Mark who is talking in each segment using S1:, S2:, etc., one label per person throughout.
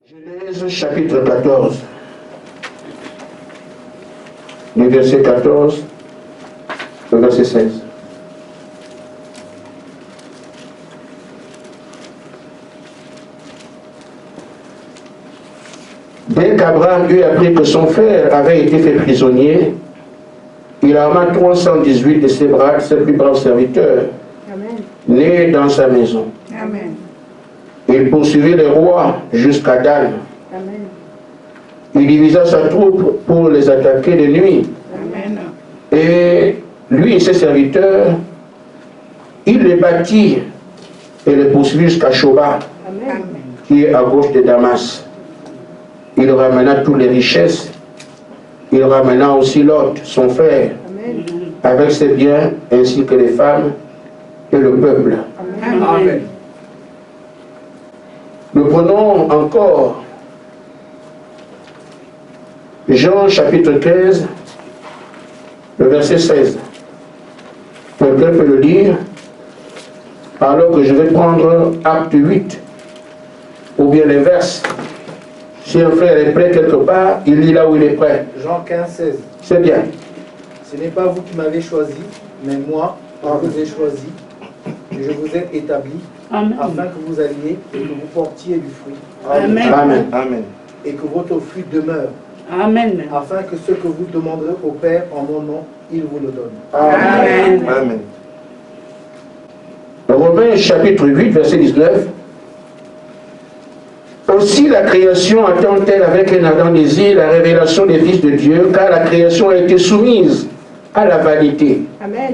S1: Genèse chapitre 14, du verset 14 au verset 16. Dès qu'Abraham eut appris que son frère avait été fait prisonnier, il arma 318 de ses plus braves serviteurs, Amen, nés dans sa maison. Amen. Il poursuivit les rois jusqu'à Dan. Amen. Il divisa sa troupe pour les attaquer de nuit. Amen. Et lui et ses serviteurs, il les battit et les poursuivit jusqu'à Shoba, Amen, qui est à gauche de Damas. Il ramena toutes les richesses. Il ramena aussi Lot, son frère, Amen, avec ses biens, ainsi que les femmes et le peuple. Amen. Amen. Nous prenons encore Jean chapitre 15, le verset 16. Quelqu'un peut le lire, alors que je vais prendre Acte 8, ou bien l'inverse. Si un frère est prêt quelque part, il lit là où il est prêt.
S2: Jean 15, 16.
S1: C'est bien.
S2: Ce n'est pas vous qui m'avez choisi, mais moi, je vous ai choisi, et je vous ai établi, Amen, afin que vous alliez et que vous portiez du fruit.
S1: Amen. Amen.
S2: Amen. Et que votre fruit demeure.
S3: Amen.
S2: Afin que ce que vous demanderez au Père en mon nom, il vous le donne.
S1: Amen.
S2: Amen.
S1: Romains chapitre 8, verset 19. Aussi la création attend-elle avec un ardent désir la révélation des fils de Dieu, car la création a été soumise à la vanité. Amen.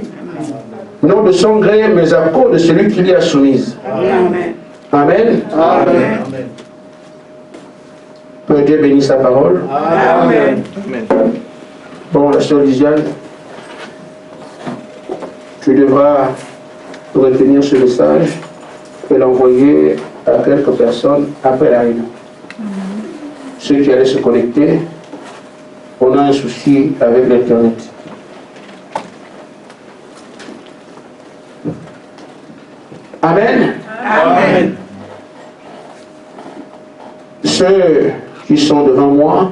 S1: Non de son gré, mais à cause de celui qui l'y a soumise. Amen. Amen. Amen. Amen. Que Dieu bénisse sa parole.
S2: Amen.
S1: Amen. Bon, la sœur Lisiane, tu devras retenir ce message et l'envoyer à quelques personnes après la réunion. Ceux qui allaient se connecter, on a un souci avec l'Internet. Amen.
S2: Amen.
S1: Ceux qui sont devant moi,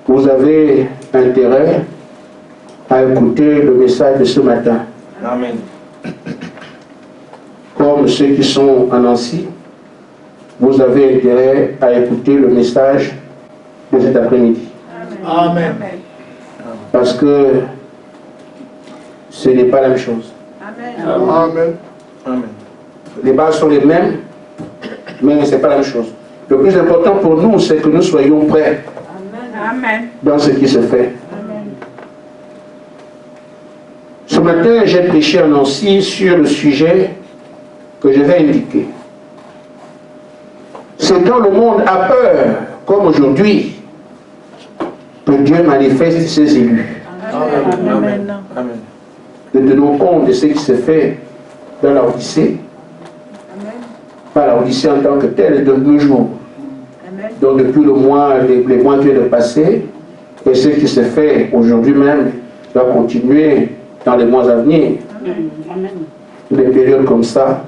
S1: vous avez intérêt à écouter le message de ce matin.
S2: Amen.
S1: Comme ceux qui sont en Nancy, vous avez intérêt à écouter le message de cet après-midi.
S2: Amen.
S1: Parce que ce n'est pas la même chose.
S2: Amen. Amen. Amen.
S1: Les bases sont les mêmes, mais ce n'est pas la même chose. Le plus important pour nous, c'est que nous soyons prêts
S3: Amen,
S1: dans ce qui se fait.
S3: Amen.
S1: Ce matin, j'ai prêché à Nancy sur le sujet que je vais indiquer. C'est quand le monde a peur, comme aujourd'hui, que Dieu manifeste ses élus.
S2: Amen. Amen. Amen.
S1: Nous tenons compte de ce qui se fait dans la Odyssée. Pas la Odyssée en tant que telle, de nos jours. Amen. Donc depuis le mois, les mois viennent de passer, et ce qui se fait aujourd'hui même doit continuer dans les mois à venir.
S3: Amen.
S1: Des périodes comme ça,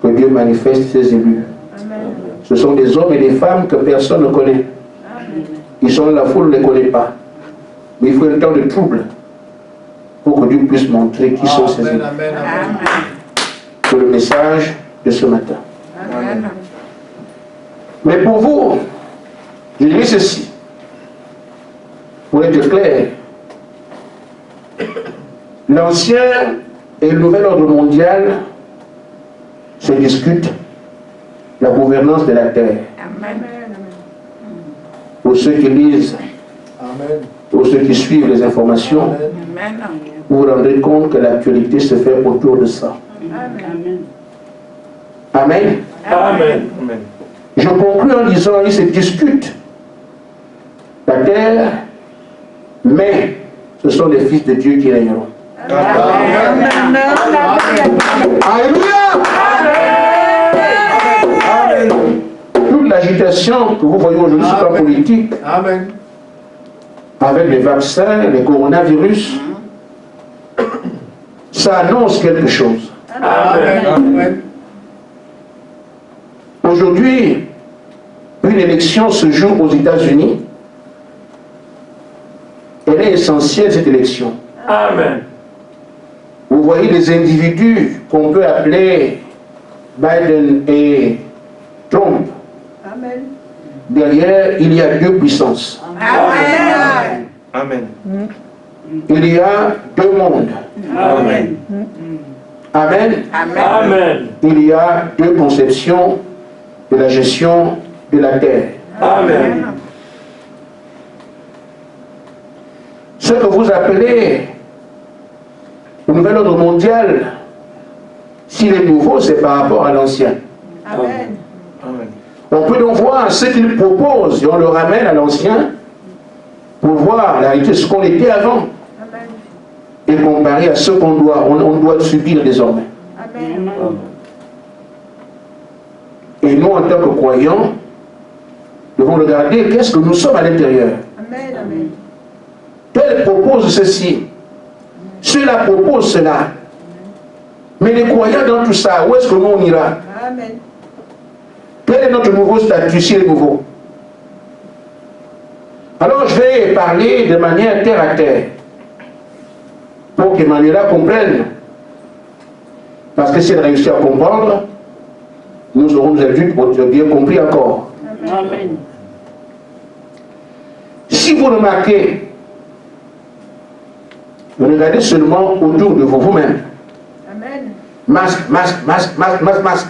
S1: que Dieu manifeste ses élus. Amen. Ce sont des hommes et des femmes que personne ne connaît. Amen. Ils sont la foule ne les connaît pas. Mais il faut un temps de trouble pour que Dieu puisse montrer qui sont ces élus. C'est le message de ce matin. Amen. Mais pour vous, je dirais ceci, pour être clair. L'ancien et le nouvel ordre mondial se discutent la gouvernance de la terre.
S3: Amen.
S1: Pour ceux qui lisent,
S2: Amen,
S1: pour ceux qui suivent les informations,
S3: Amen.
S1: vous vous rendrez compte que l'actualité se fait autour de ça.
S3: Amen.
S1: Amen.
S2: Amen. Amen.
S1: Je conclue en disant, ils se discutent la terre, mais ce sont les fils de Dieu qui régneront.
S2: Amen.
S1: Alléluia.
S2: Amen.
S1: Toute l'agitation que vous voyez aujourd'hui sur le plan politique,
S2: Amen.
S1: avec les vaccins, les coronavirus, ça annonce quelque chose.
S2: Amen. Amen.
S1: Aujourd'hui, une élection se joue aux États-Unis, elle est essentielle, cette élection.
S4: Amen.
S1: Vous voyez les individus qu'on peut appeler Biden et Trump.
S5: Amen.
S1: Derrière, il y a deux puissances.
S5: Amen.
S4: Amen.
S1: Il y a deux mondes.
S4: Amen.
S1: Amen.
S4: Amen.
S1: Il y a deux conceptions de la gestion de la terre.
S4: Amen.
S1: Ce que vous appelez le nouvel ordre mondial, s'il est nouveau, c'est par rapport à l'ancien.
S5: Amen.
S4: Amen.
S1: On peut donc voir ce qu'il propose et on le ramène à l'ancien pour voir la réalité, ce qu'on était avant,
S5: Amen.
S1: et comparer à ce qu'on doit subir désormais.
S5: Amen.
S1: Et nous, en tant que croyants, devons regarder qu'est-ce que nous sommes à l'intérieur.
S5: Amen. Amen.
S1: Tel propose ceci, cela propose cela. Mais les croyants dans tout ça, où est-ce que nous on ira?
S5: Amen.
S1: Quel est notre nouveau statut, s'il est nouveau? Alors je vais parler de manière terre à terre, pour qu'Emmanuela comprenne. Parce que si elle réussit à comprendre, nous aurons nos adultes bien compris encore.
S3: Amen.
S1: Si vous remarquez, regardez seulement autour de vous, vous-même.
S5: Amen.
S1: Masque, masque, masque, masque, masque, masque.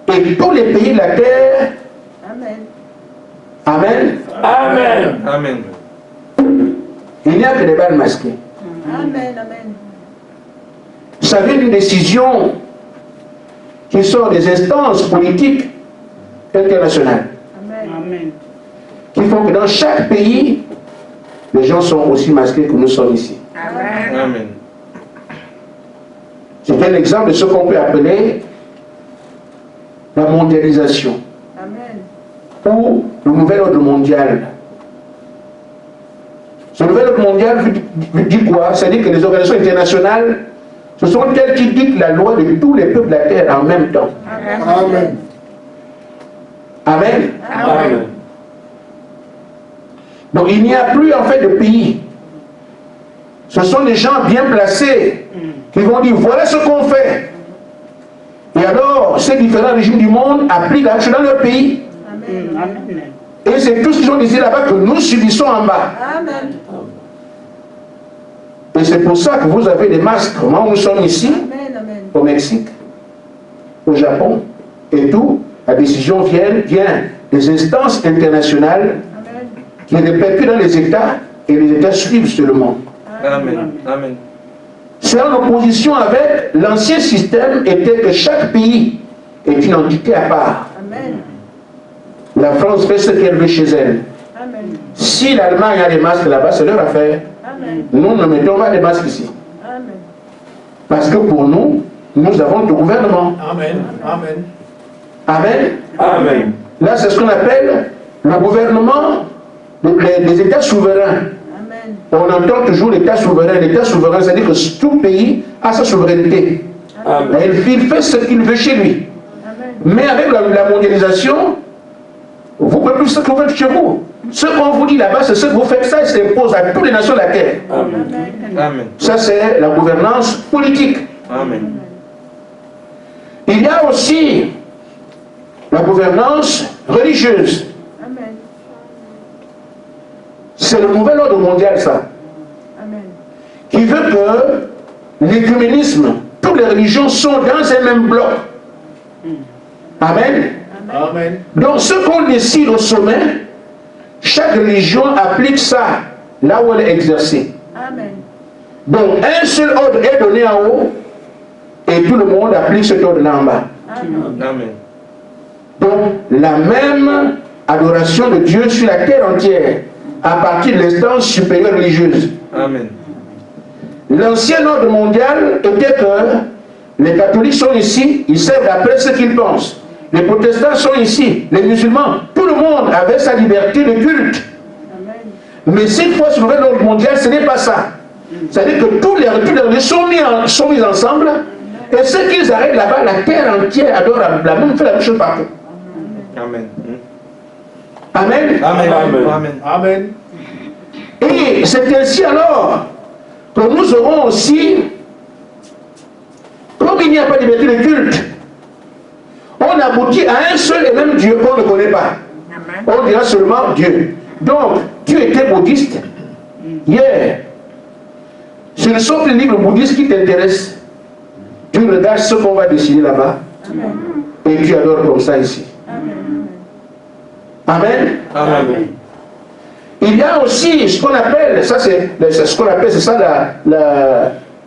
S1: Et tous les pays de la terre,
S5: Amen.
S1: amen,
S4: Amen. Amen.
S1: il n'y a que des balles masquées.
S5: Amen. Amen.
S1: Ça vient d'une décision qui sort des instances politiques internationales,
S5: Amen.
S3: Amen.
S1: qui font que dans chaque pays, les gens sont aussi masqués que nous sommes ici.
S5: Amen.
S4: Amen.
S1: C'est un exemple de ce qu'on peut appeler la mondialisation,
S5: Amen.
S1: ou le nouvel ordre mondial. Ce nouvel ordre mondial dit quoi? C'est-à-dire que les organisations internationales, ce sont elles qui dictent la loi de tous les peuples de la terre en même temps.
S5: Amen.
S1: Amen.
S4: Amen.
S1: Donc il n'y a plus en fait de pays. Ce sont des gens bien placés qui vont dire voilà ce qu'on fait. Et alors ces différents régimes du monde appliquent la chose dans leur pays.
S5: Amen.
S3: Amen.
S1: Et c'est tout ce qu'ils ont décidé là-bas que nous subissons en bas.
S5: Amen.
S1: Et c'est pour ça que vous avez des masques. Comment nous sommes ici,
S5: Amen. Amen.
S1: au Mexique, au Japon, et tout, la décision vient des instances internationales
S5: Amen.
S1: qui répercutent dans les États, et les États suivent seulement.
S4: Amen. Amen.
S1: C'est en opposition avec l'ancien système était que chaque pays est une entité à part.
S5: Amen.
S1: La France fait ce qu'elle veut chez elle.
S5: Amen.
S1: Si l'Allemagne a des masques là-bas, c'est leur affaire.
S5: Amen.
S1: Nous ne mettons pas des masques ici.
S5: Amen.
S1: Parce que pour nous, nous avons le gouvernement.
S2: Amen. Amen.
S1: Amen.
S4: Amen.
S1: Là, c'est ce qu'on appelle le gouvernement des États souverains.
S5: Amen.
S1: On entend toujours l'État souverain. L'État souverain, c'est-à-dire que tout pays a sa souveraineté.
S4: Amen.
S1: Et il fait ce qu'il veut chez lui.
S5: Amen.
S1: Mais avec la mondialisation, vous pouvez plus ce que vous faites chez vous. Ce qu'on vous dit là-bas, c'est ce que vous faites, ça s'impose à toutes les nations de la terre.
S4: Amen. Amen.
S1: Ça, c'est la gouvernance politique.
S4: Amen.
S1: Il y a aussi la gouvernance religieuse.
S5: Amen.
S1: C'est le nouvel ordre mondial, ça,
S5: Amen.
S1: qui veut que l'écuménisme, toutes les religions sont dans un même bloc. Amen.
S2: Amen.
S1: Donc, ce qu'on décide au sommet, chaque religion applique ça là où elle est exercée.
S5: Amen.
S1: Donc, un seul ordre est donné en haut et tout le monde applique cet ordre-là en bas.
S5: Amen.
S4: Amen.
S1: Donc, la même adoration de Dieu sur la terre entière à partir de l'instance supérieure religieuse.
S4: Amen.
S1: L'ancien ordre mondial était que les catholiques sont ici, ils servent d'après ce qu'ils pensent. Les protestants sont ici, les musulmans, tout le monde avait sa liberté de culte.
S5: Amen.
S1: Mais cette fois, ce nouvel ordre mondial, ce n'est pas ça. C'est-à-dire que tous les religions sont mis ensemble, et ceux qu'ils arrêtent là-bas, la terre entière adore fait la même chose partout.
S4: Amen.
S1: Amen.
S4: Amen. Amen.
S2: Amen.
S1: Et c'est ainsi alors que nous aurons aussi, comme il n'y a pas de liberté de culte, on aboutit à un seul et même Dieu qu'on ne connaît pas. On dira seulement Dieu. Donc, tu étais bouddhiste hier. Ce ne sont que les livres bouddhistes qui t'intéressent. Tu regardes ce qu'on va décider là-bas et tu adores comme ça ici. Amen.
S4: Amen.
S1: Il y a aussi ce qu'on appelle, ça c'est ce qu'on appelle, c'est ça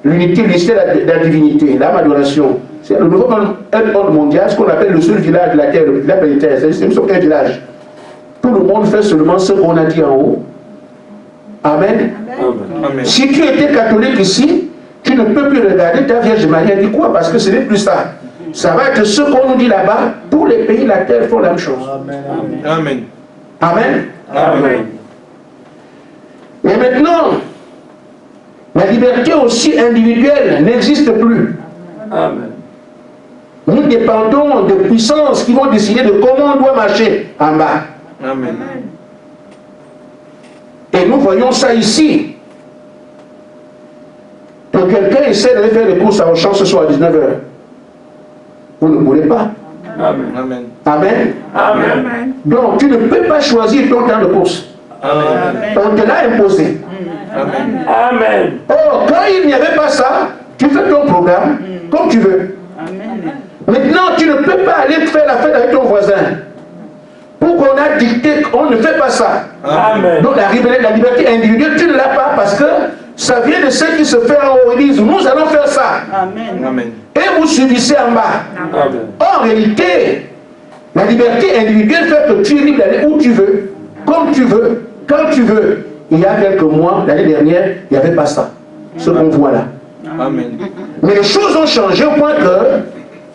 S1: l'unité, l'unité de la divinité, l'âme adoration. C'est le nouveau ordre mondial, ce qu'on appelle le seul village de la terre, le village planétaire. C'est un village. Tout le monde fait seulement ce qu'on a dit en haut. Amen.
S4: Amen.
S1: Si tu étais catholique ici, tu ne peux plus regarder ta Vierge Marie. Elle dit quoi? Parce que ce n'est plus ça. Ça va être ce qu'on nous dit là-bas. Tous les pays de la terre font la même chose.
S2: Amen.
S4: Amen.
S1: Amen.
S4: Amen.
S1: Et maintenant, la liberté aussi individuelle n'existe plus.
S4: Amen.
S1: Nous dépendons de puissances qui vont décider de comment on doit marcher en bas.
S4: Amen.
S1: Et nous voyons ça ici. Que quelqu'un essaie d'aller faire des courses à Auchan ce soir à 19h. Vous ne voulez pas.
S4: Amen. Amen.
S1: Amen.
S4: Amen.
S1: Donc tu ne peux pas choisir ton temps de course.
S4: Amen.
S1: On te l'a imposé.
S4: Amen.
S3: Amen.
S1: Or, quand il n'y avait pas ça, tu fais ton programme comme tu veux.
S3: Amen.
S1: Maintenant, tu ne peux pas aller faire la fête avec ton voisin. Pour qu'on a dicté qu'on ne fait pas ça.
S4: Amen.
S1: Donc la liberté individuelle, tu ne l'as pas parce que ça vient de ce qui se fait en haut. Ils disent, nous allons faire ça.
S3: Amen.
S4: Amen.
S1: Et vous subissez en bas.
S4: Amen.
S1: En réalité, la liberté individuelle fait que tu es libre d'aller où tu veux, comme tu veux, quand tu veux. Il y a quelques mois, l'année dernière, il n'y avait pas ça. Ce qu'on voit là.
S4: Amen.
S1: Mais les choses ont changé au point que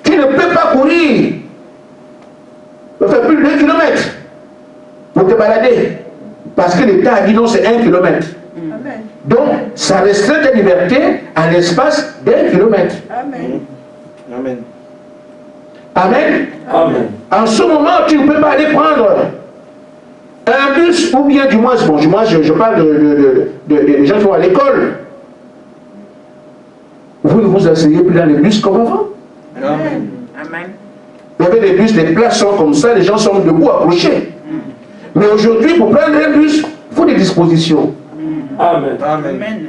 S1: tu ne peux pas courir. Faire plus de 2 km pour te balader. Parce que l'État a dit non, c'est 1 km. Donc, ça restreint ta liberté à l'espace d'1 km.
S5: Amen.
S4: Amen.
S1: Amen.
S4: Amen.
S1: En ce moment, tu ne peux pas aller prendre un bus, ou bien du moins, bon, moi je parle des gens qui vont à l'école. Vous ne vous asseyez plus dans les bus comme avant.
S4: Amen.
S3: Amen.
S1: Il y avait des bus, les places sont comme ça, les gens sont debout, accrochés. Mais aujourd'hui, pour prendre un bus, il faut des dispositions.
S4: Amen.
S3: Amen.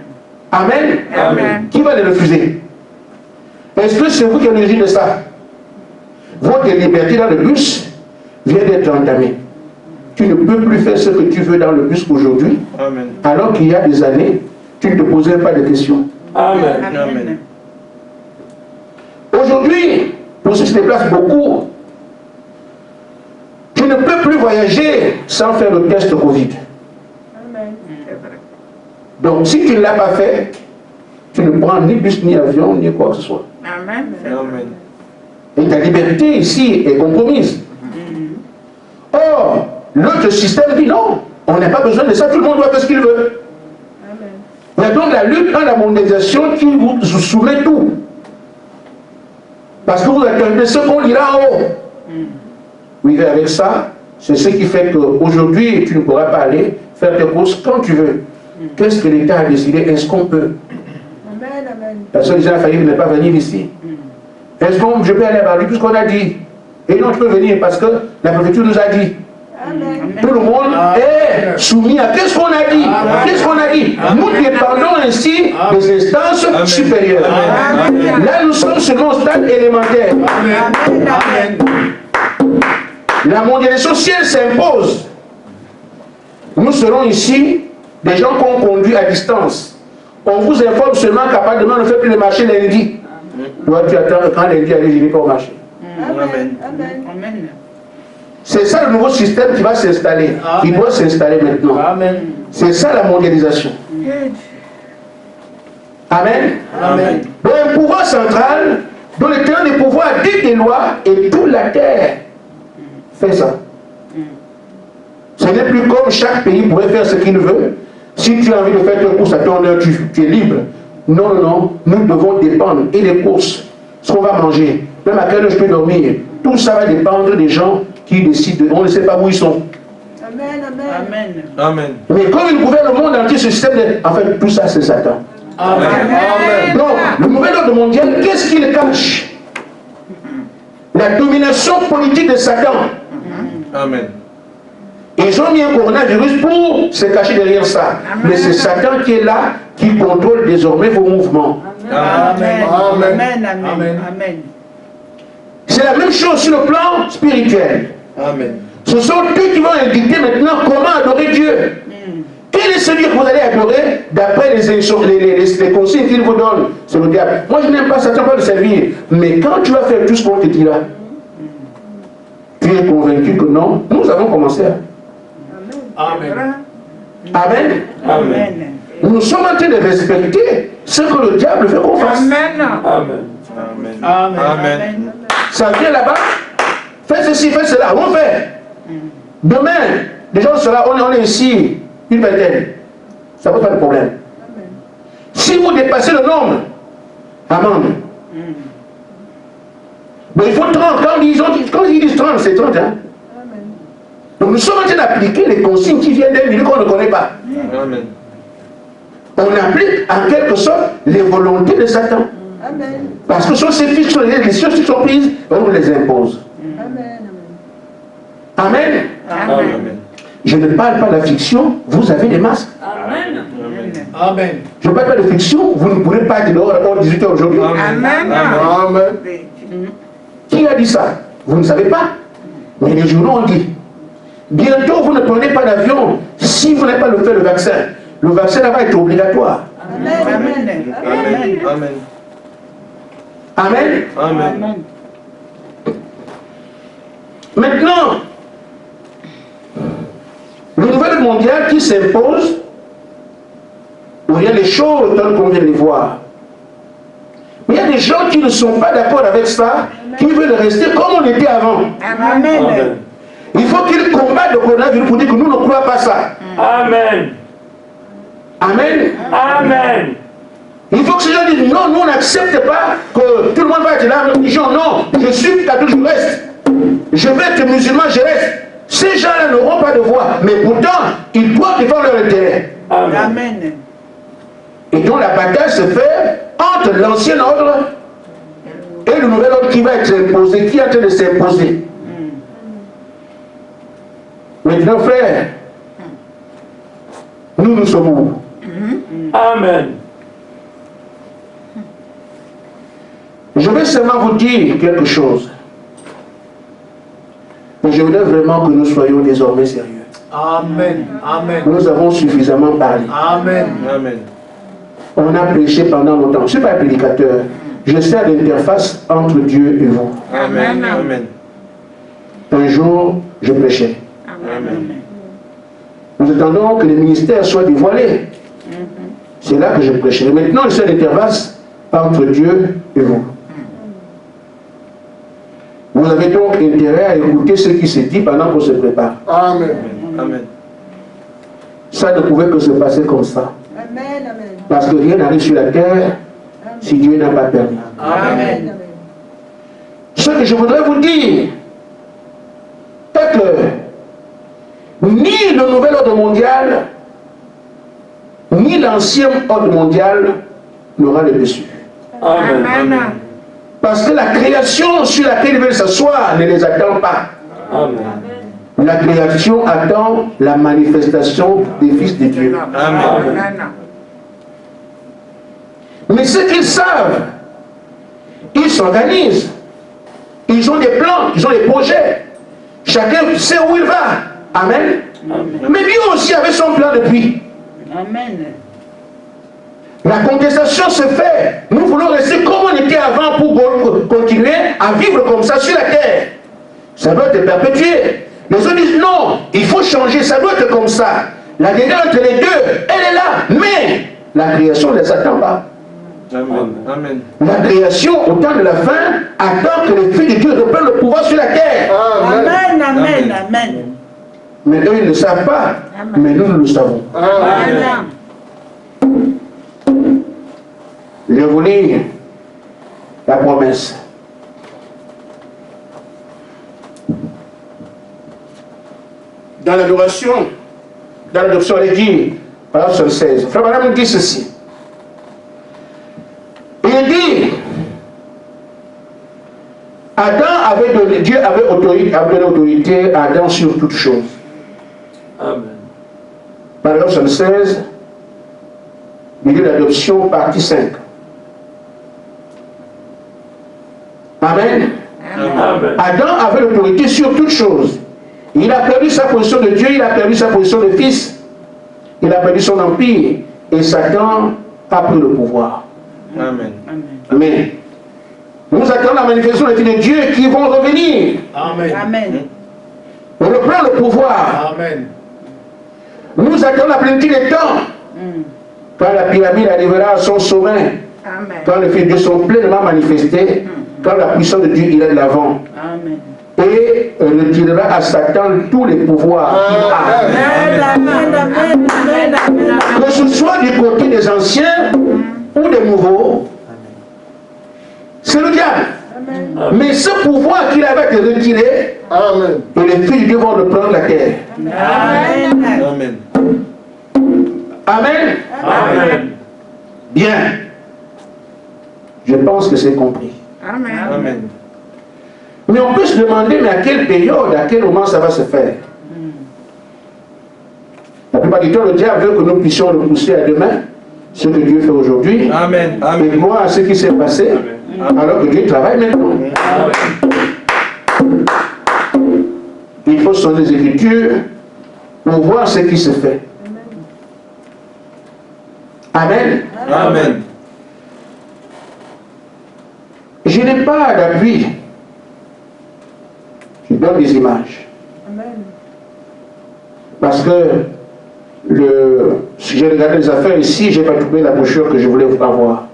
S1: Amen.
S4: Amen.
S1: Qui va les refuser? Est-ce que c'est vous qui avez l'origine de ça? Votre liberté dans le bus vient d'être entamée. Tu ne peux plus faire ce que tu veux dans le bus aujourd'hui,
S4: Amen.
S1: alors qu'il y a des années, tu ne te posais pas de questions.
S4: Amen. Amen.
S1: Aujourd'hui, pour ceux qui se déplacent beaucoup, tu ne peux plus voyager sans faire le test Covid.
S5: Amen.
S1: Donc, si tu ne l'as pas fait, tu ne prends ni bus, ni avion, ni quoi que ce soit.
S3: Amen.
S4: Amen.
S1: Et ta liberté ici est compromise. Or, l'autre système dit non, on n'a pas besoin de ça, tout le monde doit faire ce qu'il veut.
S5: Amen.
S1: Il y a donc la lutte dans la mondialisation qui vous soumet tout. Parce que vous attendez ce qu'on dira en haut. Oui, avec ça, c'est ce qui fait qu'aujourd'hui, tu ne pourras pas aller faire tes courses quand tu veux. Qu'est-ce que l'État a décidé? Est-ce qu'on peut?
S5: Amen. Amen.
S1: La seule gens a failli ne pas venir ici. Est-ce que je peux aller à Bali, tout ce qu'on a dit? Et non, tu peux venir parce que la préfecture nous a dit.
S5: Amen.
S1: Tout le monde est soumis à qu'est-ce qu'on a dit? Qu'est-ce qu'on a dit? Nous dépendons ainsi des instances supérieures.
S4: Amen.
S1: Là, nous sommes seulement au stade élémentaire.
S2: Amen.
S1: La mondialisation, si elle s'impose, nous serons ici des gens qu'on conduit à distance. On vous informe seulement qu'à demain, on ne fait plus le marché lundi. Toi, tu attends quand lundi allez, je n'ai pas au marché.
S5: Amen. Amen.
S3: Amen.
S1: C'est ça le nouveau système qui va s'installer. Il doit s'installer maintenant.
S2: Amen.
S1: C'est ça la mondialisation. Amen.
S2: Amen.
S1: Donc un pouvoir central, dont le terrain des pouvoirs dicte des lois et toute la terre fait ça. Ce n'est plus comme chaque pays pourrait faire ce qu'il veut. Si tu as envie de faire tes courses à ton heure, tu es libre. Non, non, non, nous devons dépendre. Et les courses, ce qu'on va manger, même à quelle heure je peux dormir, tout ça va dépendre des gens qui décident, on ne sait pas où ils sont.
S5: Amen, amen.
S3: Amen.
S4: Amen.
S1: Mais comme il gouverne le monde entier, ce système, en fait, tout ça, c'est Satan.
S2: Amen. Amen.
S1: Donc, le nouvel ordre mondial, qu'est-ce qu'il cache? La domination politique de Satan.
S4: Amen.
S1: Ils ont mis un coronavirus pour se cacher derrière ça. Mais c'est Satan qui est là, qui contrôle désormais vos mouvements.
S3: Amen.
S2: Amen.
S3: Amen. Amen.
S2: Amen.
S3: Amen.
S1: C'est la même chose sur le plan spirituel.
S4: Amen.
S1: Ce sont eux qui vont indiquer maintenant comment adorer Dieu. Quel est celui que vous allez adorer d'après les consignes qu'il vous donne? C'est le diable. Moi, je n'aime pas Satan pour le servir. Mais quand tu vas faire tout ce qu'on te dira, tu es convaincu que non. Nous avons commencé.
S2: Amen.
S1: Amen.
S3: Amen.
S1: Nous sommes en train de respecter ce que le diable veut qu'on fasse.
S3: Amen.
S4: Amen. Amen. Amen.
S1: Ça vient là-bas. Fais ceci, fais cela. On fait. Demain, les gens seront là. On est ici. Une vingtaine. Ça ne pose pas de problème. Si vous dépassez le nombre, amende. Mais il faut 30. Quand ils disent 30, c'est 30. Hein? Donc nous sommes en train d'appliquer les consignes qui viennent d'un milieu qu'on ne connaît pas.
S4: Amen.
S1: On applique en quelque sorte les volontés de Satan.
S5: Amen.
S1: Parce que sur ces fiches, sur les décisions qui sont prises, on nous les impose.
S5: Amen.
S1: Amen.
S4: Amen.
S1: Je ne parle pas de la fiction, vous avez des masques.
S3: Amen.
S2: Amen.
S1: Je ne parle pas de fiction, vous ne pourrez pas être dehors à 18h aujourd'hui.
S3: Amen.
S2: Amen.
S1: Qui a dit ça? Vous ne savez pas. Mais les journaux ont dit. Bientôt, vous ne prenez pas d'avion si vous n'avez pas fait le vaccin. Le vaccin là-bas est obligatoire.
S5: Amen. Amen.
S4: Amen. Amen.
S1: Amen.
S4: Amen.
S1: Maintenant, le nouvel mondial qui s'impose, où il y a les choses telles qu'on vient de les voir. Mais il y a des gens qui ne sont pas d'accord avec ça, qui veulent rester comme on était avant.
S3: Amen.
S1: Il faut qu'ils combattent le coronavirus pour dire que nous ne croyons pas ça.
S4: Amen.
S1: Amen.
S4: Amen.
S1: Il faut que ces gens disent non, nous on n'accepte pas que tout le monde va être là, religion. Non, je suis catholique, je reste. Je vais être musulman, je reste. Ces gens-là n'auront pas de voix, mais pourtant, ils doivent défendre leur intérêt.
S3: Amen.
S1: Et donc la bataille se fait entre l'ancien ordre et le nouvel ordre qui va être imposé, qui est en train de s'imposer. Maintenant, frère, nous sommes où?
S4: Amen.
S1: Je vais seulement vous dire quelque chose. Mais je voudrais vraiment que nous soyons désormais sérieux.
S2: Amen. Amen.
S1: Nous avons suffisamment parlé.
S2: Amen.
S4: Amen.
S1: On a prêché pendant longtemps. Je ne suis pas un prédicateur. Je suis à l'interface entre Dieu et vous.
S4: Amen. Amen.
S1: Un jour, je prêchais.
S4: Amen.
S1: Nous attendons que les ministères soient dévoilés. C'est là que je prêcherai. Maintenant, je suis à l'interface entre Dieu et vous. Vous avez donc intérêt à écouter ce qui se dit pendant qu'on se prépare.
S2: Amen.
S4: Amen.
S1: Ça ne pouvait que se passer comme ça.
S5: Amen. Amen.
S1: Parce que rien n'arrive sur la terre si Dieu n'a pas permis.
S2: Amen.
S1: Ce que je voudrais vous dire, c'est que ni le nouvel ordre mondial, ni l'ancien ordre mondial n'aura le dessus.
S4: Amen.
S1: Parce que la création sur laquelle ils veulent s'asseoir ne les attend pas.
S4: Amen.
S1: La création attend la manifestation des fils de Dieu.
S4: Amen.
S1: Mais ce qu'ils savent, ils s'organisent. Ils ont des plans, ils ont des projets. Chacun sait où il va. Amen. Mais Dieu aussi avait son plan depuis.
S3: Amen.
S1: La contestation se fait. Nous voulons rester comme on était avant pour continuer à vivre comme ça sur la terre. Ça doit être perpétué. Les autres disent non, il faut changer, ça doit être comme ça. La guerre entre les deux, elle est là. Mais la création ne les attend pas.
S4: Amen. Amen.
S1: La création, au temps de la fin, attend que les fils de Dieu reprennent le pouvoir sur la terre.
S3: Amen. Amen. Amen.
S1: Mais eux, ils ne le savent pas. Mais nous, nous le savons.
S3: Amen.
S1: Je vais vous lire la promesse. dans l'adoration, dans l'adoption, elle dit, par exemple, 16, Frère Branham dit ceci. Il dit, Dieu avait donné autorité à Adam sur toutes choses.
S4: Amen.
S1: Paragraphe 76, milieu d'adoption, partie 5. Amen.
S4: Amen.
S1: Adam avait l'autorité sur toutes choses. Il a perdu sa position de Dieu, il a perdu sa position de fils, il a perdu son empire, et Satan a pris le pouvoir.
S4: Amen.
S1: Amen. Nous attendons la manifestation des filles de Dieu qui vont revenir.
S2: Amen.
S3: Amen.
S1: On reprend le pouvoir.
S2: Amen.
S1: Nous attendons la plénitude des temps. Quand la pyramide arrivera à son sommet,
S3: Amen.
S1: quand les filles de Dieu sont pleinement manifestées, quand la puissance de Dieu ira de l'avant.
S3: Amen.
S1: Et on retirera à Satan tous les pouvoirs qu'il a.
S3: Amen. Amen. Amen. Amen.
S1: Que ce soit du côté des anciens ou des nouveaux, c'est le diable. Mais ce pouvoir qu'il avait été retiré,
S2: Amen.
S1: et les filles de Dieu vont reprendre la terre.
S3: Amen.
S4: Amen.
S1: Amen.
S4: Amen.
S1: Bien. Je pense que c'est compris.
S3: Amen.
S4: Amen.
S1: Mais on peut se demander, mais à quelle période, à quel moment ça va se faire? La plupart du temps, le diable veut que nous puissions le pousser à demain, ce que Dieu fait aujourd'hui,
S4: Amen.
S1: et
S4: Amen.
S1: voir ce qui s'est passé, alors que Dieu travaille maintenant. Il faut sonner les Écritures pour voir ce qui se fait. Amen.
S4: Amen.
S1: Je n'ai pas d'appui. Je donne des images. Parce que si j'ai regardé les affaires ici, je n'ai pas trouvé la brochure que je voulais vous avoir.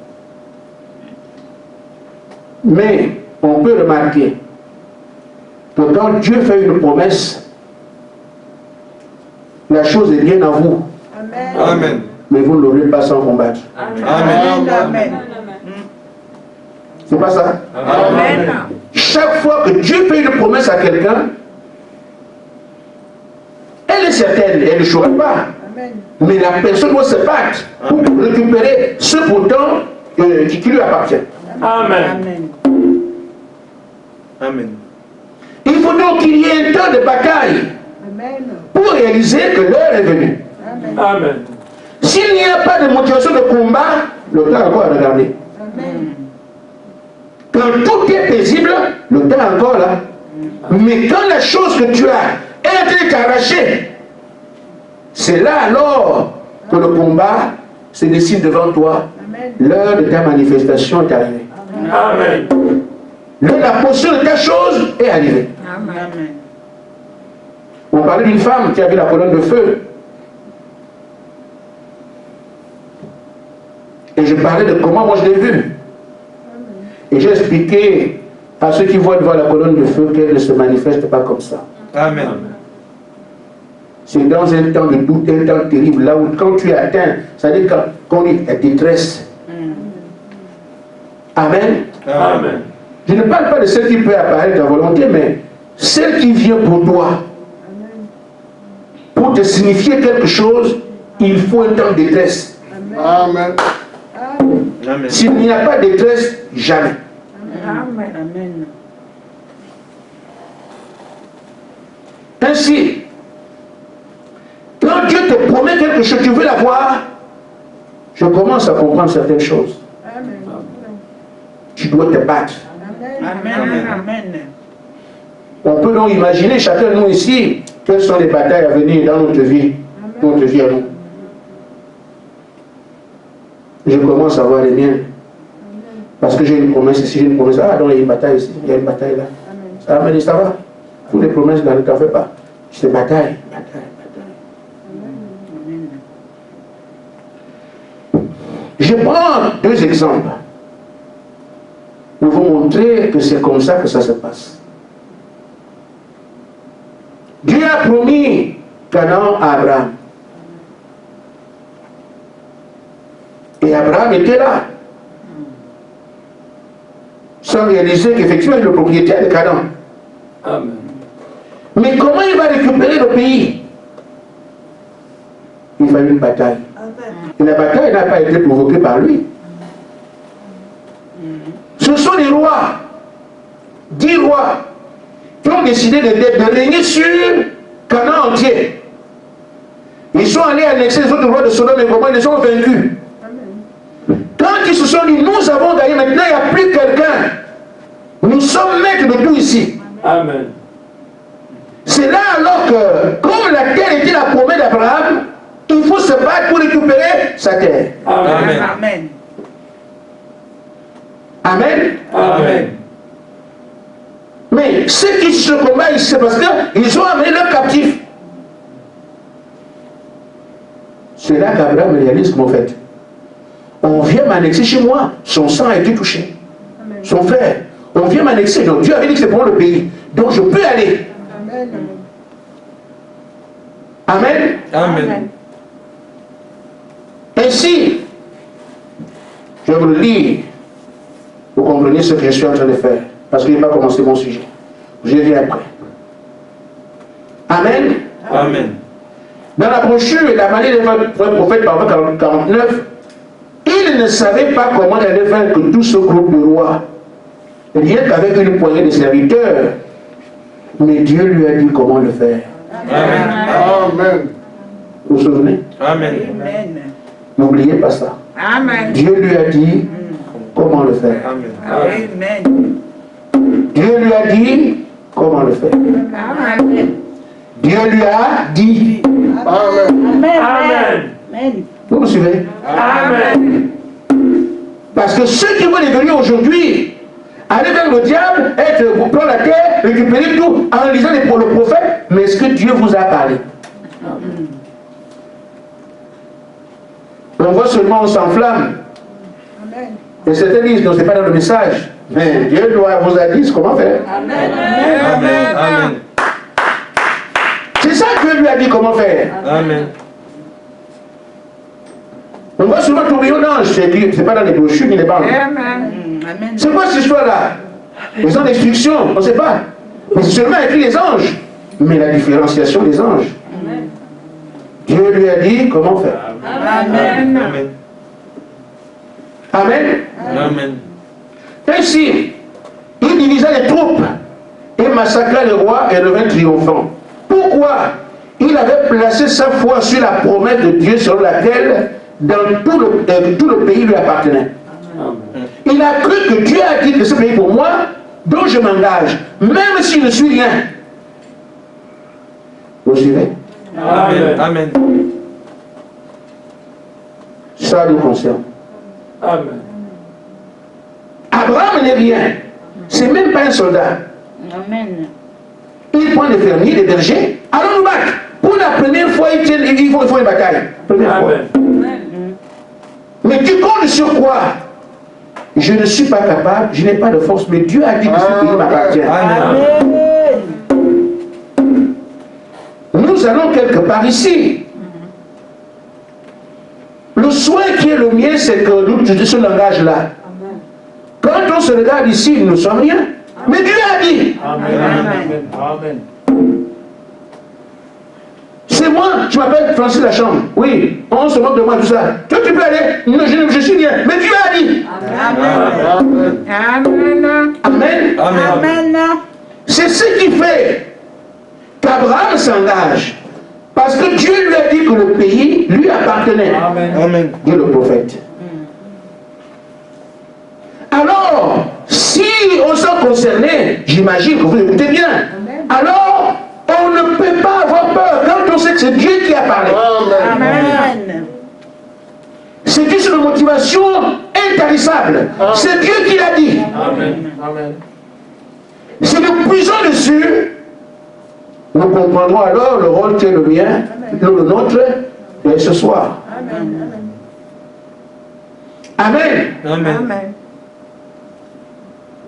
S1: Mais on peut remarquer que quand Dieu fait une promesse, la chose est bien à vous.
S4: Amen.
S1: Mais vous ne l'aurez pas sans combattre.
S4: Amen.
S3: Amen.
S1: C'est pas ça?
S4: Amen.
S1: Chaque fois que Dieu fait une promesse à quelqu'un, elle est certaine, elle ne jouera pas. Mais la personne doit se battre pour récupérer ce pourtant qui lui appartient.
S4: Amen.
S3: Amen.
S4: Amen.
S1: Il faut donc qu'il y ait un temps de bataille pour réaliser que l'heure est venue.
S4: Amen.
S1: S'il n'y a pas de motivation de combat, le temps est encore à regarder. Quand tout est paisible, le temps est encore là. Mais quand la chose que tu as est arrachée, c'est là alors que le combat se décide devant toi. L'heure de ta manifestation est arrivée.
S4: Amen.
S1: La portion de ta chose est arrivée.
S3: Amen.
S1: On parlait d'une femme qui avait la colonne de feu. Et je parlais de comment moi je l'ai vu. Et j'ai expliqué à ceux qui voient devant la colonne de feu qu'elle ne se manifeste pas comme ça.
S4: Amen.
S1: C'est dans un temps de doute, un temps terrible, là où quand tu es atteint, c'est-à-dire quand on est en détresse. Amen.
S4: Amen.
S1: Je ne parle pas de celle qui peut apparaître à volonté, mais celle qui vient pour toi. Pour te signifier quelque chose, il faut un temps de détresse.
S2: Amen.
S4: Amen.
S1: S'il n'y a pas de détresse, jamais.
S3: Amen. Amen.
S1: Ainsi, quand Dieu te promet quelque chose, tu veux l'avoir, je commence à comprendre certaines choses. Tu dois te battre.
S3: Amen. Amen.
S1: On peut donc imaginer, chacun de nous ici, quelles sont les batailles à venir dans notre vie à nous. Je commence à voir les miens. Parce que j'ai une promesse ici, j'ai une promesse. Ah, donc il y a une bataille ici, il y a une bataille là. Ça va, mais ça va. Toutes les promesses là, ne t'en fais pas. C'est bataille, bataille, bataille. Je prends deux exemples pour vous montrer que c'est comme ça que ça se passe. Dieu a promis Canaan à Abraham. Et Abraham était là. Sans réaliser qu'effectivement il est le propriétaire de Canaan.
S4: Amen.
S1: Mais comment il va récupérer le pays? Il fallait une bataille. Et la bataille n'a pas été provoquée par lui. Ce sont les rois, 10 rois, qui ont décidé de régner sur Canaan entier. Ils sont allés annexer les autres rois de Sodome et Gomorrhe, ils les ont vaincus. Quand ils se sont dit, nous avons gagné, maintenant il n'y a plus quelqu'un. Nous sommes maîtres de tout ici.
S4: Amen.
S1: C'est là alors que, comme la terre était la promesse d'Abraham, il faut se battre pour récupérer sa terre.
S4: Amen.
S3: Amen.
S1: Amen.
S4: Amen.
S1: Mais ceux qui se combattent ici, c'est parce qu'ils ont amené leurs captifs. C'est là qu'Abraham réalise comment fait. On vient m'annexer chez moi, son sang a été touché. Amen. Son frère, on vient m'annexer. Donc Dieu avait dit que c'est pour le pays. Donc je peux aller.
S5: Amen.
S1: Amen.
S4: Amen.
S1: Ainsi, je vous le lis. Vous comprenez ce que je suis en train de faire. Parce qu'il n'est pas commencé mon sujet. Je viens après. Amen.
S4: Amen.
S1: Dans la brochure, la manière de faire le prophète par 49, il ne savait pas comment il allait faire que tout ce groupe de rois, rien qu'avec une poignée de serviteurs, mais Dieu lui a dit comment le faire.
S4: Amen.
S2: Amen.
S1: Vous vous souvenez?
S4: Amen.
S3: Amen.
S1: N'oubliez pas ça.
S3: Amen.
S1: Dieu lui a dit comment le faire.
S4: Amen.
S3: Amen.
S1: Dieu lui a dit comment le faire.
S3: Amen.
S1: Dieu lui a dit.
S2: Amen.
S4: Amen.
S3: Amen.
S1: Vous me suivez?
S4: Amen.
S1: Parce que ceux qui veulent évoluer aujourd'hui, aller vers le diable, être prendre la terre, récupérer tout en lisant le prophète, mais est-ce que Dieu vous a parlé? On voit seulement, on s'enflamme.
S5: Amen.
S1: Et certains disent, non, ce n'est pas dans le message. Mais Dieu vous a dit comment faire.
S5: Amen.
S4: Amen. Amen.
S1: C'est ça que Dieu lui a dit comment faire.
S4: Amen.
S1: On voit souvent tourbillon d'ange, c'est pas dans les brochures ni les bandes.
S3: Amen.
S1: C'est quoi cette histoire-là? Ils ont d'instructions, on ne sait pas. Mais c'est seulement écrit les anges. Mais la différenciation des anges.
S5: Amen.
S1: Dieu lui a dit comment faire.
S3: Amen.
S4: Amen.
S1: Amen.
S4: Amen.
S1: Ainsi, il divisa les troupes et massacra les rois et revint triomphant. Pourquoi? Il avait placé sa foi sur la promesse de Dieu selon laquelle dans tout le pays lui appartenait.
S4: Amen.
S1: Il a cru que Dieu a dit que ce pays pour moi, dont je m'engage, même si je ne suis rien. Vous suivez?
S4: Amen. Amen.
S1: Ça nous concerne.
S4: Amen.
S1: Abraham n'est rien. C'est même pas un soldat.
S3: Amen.
S1: Il prend des fermiers, des bergers. Allons nous battre. Pour la première fois, il faut une bataille. Première fois.
S4: Amen.
S1: Mais tu comptes sur quoi? Je ne suis pas capable, je n'ai pas de force, mais Dieu a dit que ce pays m'appartient.
S4: Amen.
S1: Nous allons quelque part ici. Le soin qui est le mien, c'est que nous utilisons ce langage-là. Quand on se regarde ici, nous ne sommes rien. Mais Dieu a dit.
S4: Amen. Amen.
S1: C'est moi, je m'appelle Francis Lachambre. Oui, on se moque de moi, tout ça. Toi, tu peux aller? Non, je suis rien. Mais Dieu a dit.
S3: Amen. Amen.
S1: Amen.
S3: Amen.
S1: C'est ce qui fait qu'Abraham s'engage. Parce que Dieu lui a dit que le pays lui appartenait.
S4: Amen.
S1: Dit le prophète. Alors, si on s'en concernait, j'imagine que vous écoutez bien. Alors, on ne peut pas avoir peur quand on sait que c'est Dieu qui a parlé.
S3: Amen.
S1: C'est juste une motivation intarissable. C'est Dieu qui l'a dit.
S4: Amen. Amen.
S1: Si nous puisons dessus, nous comprendrons alors le rôle qui est le mien, le nôtre, et ce soir. Amen.
S4: Amen.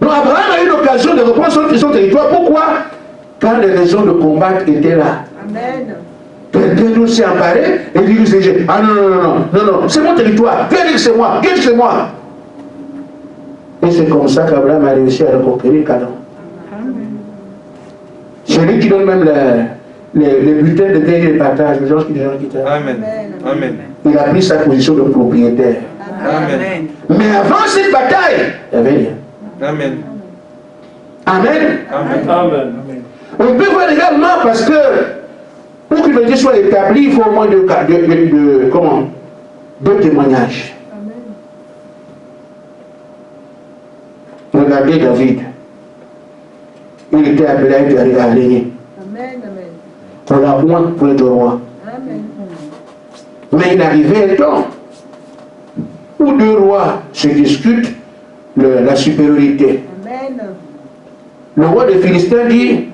S1: Donc Abraham a eu l'occasion de reprendre son territoire. Pourquoi? Quand les raisons de combattre étaient là.
S5: Amen.
S1: Quelqu'un nous s'est emparé et dit que c'est Dieu. Ah non, c'est mon territoire. Dieu dit que c'est moi. Dieu dit que c'est moi. Et c'est comme ça qu'Abraham a réussi à reconquérir Canaan. Celui qui donne même les bulletins de guerre et de partage, les gens qui
S4: Amen. Amen.
S1: il a pris sa position de propriétaire.
S4: Amen.
S1: Mais avant cette bataille, il n'y avait rien.
S4: Amen.
S1: Amen.
S4: Amen. Amen.
S1: On peut voir également parce que pour qu'une vérité soit établie, il faut au moins deux témoignages. Regardez David. Il était appelé à régner. On l'a moins pour être roi. Mais il arrivait un temps où deux rois se discutent la supériorité. Le roi des Philistins dit,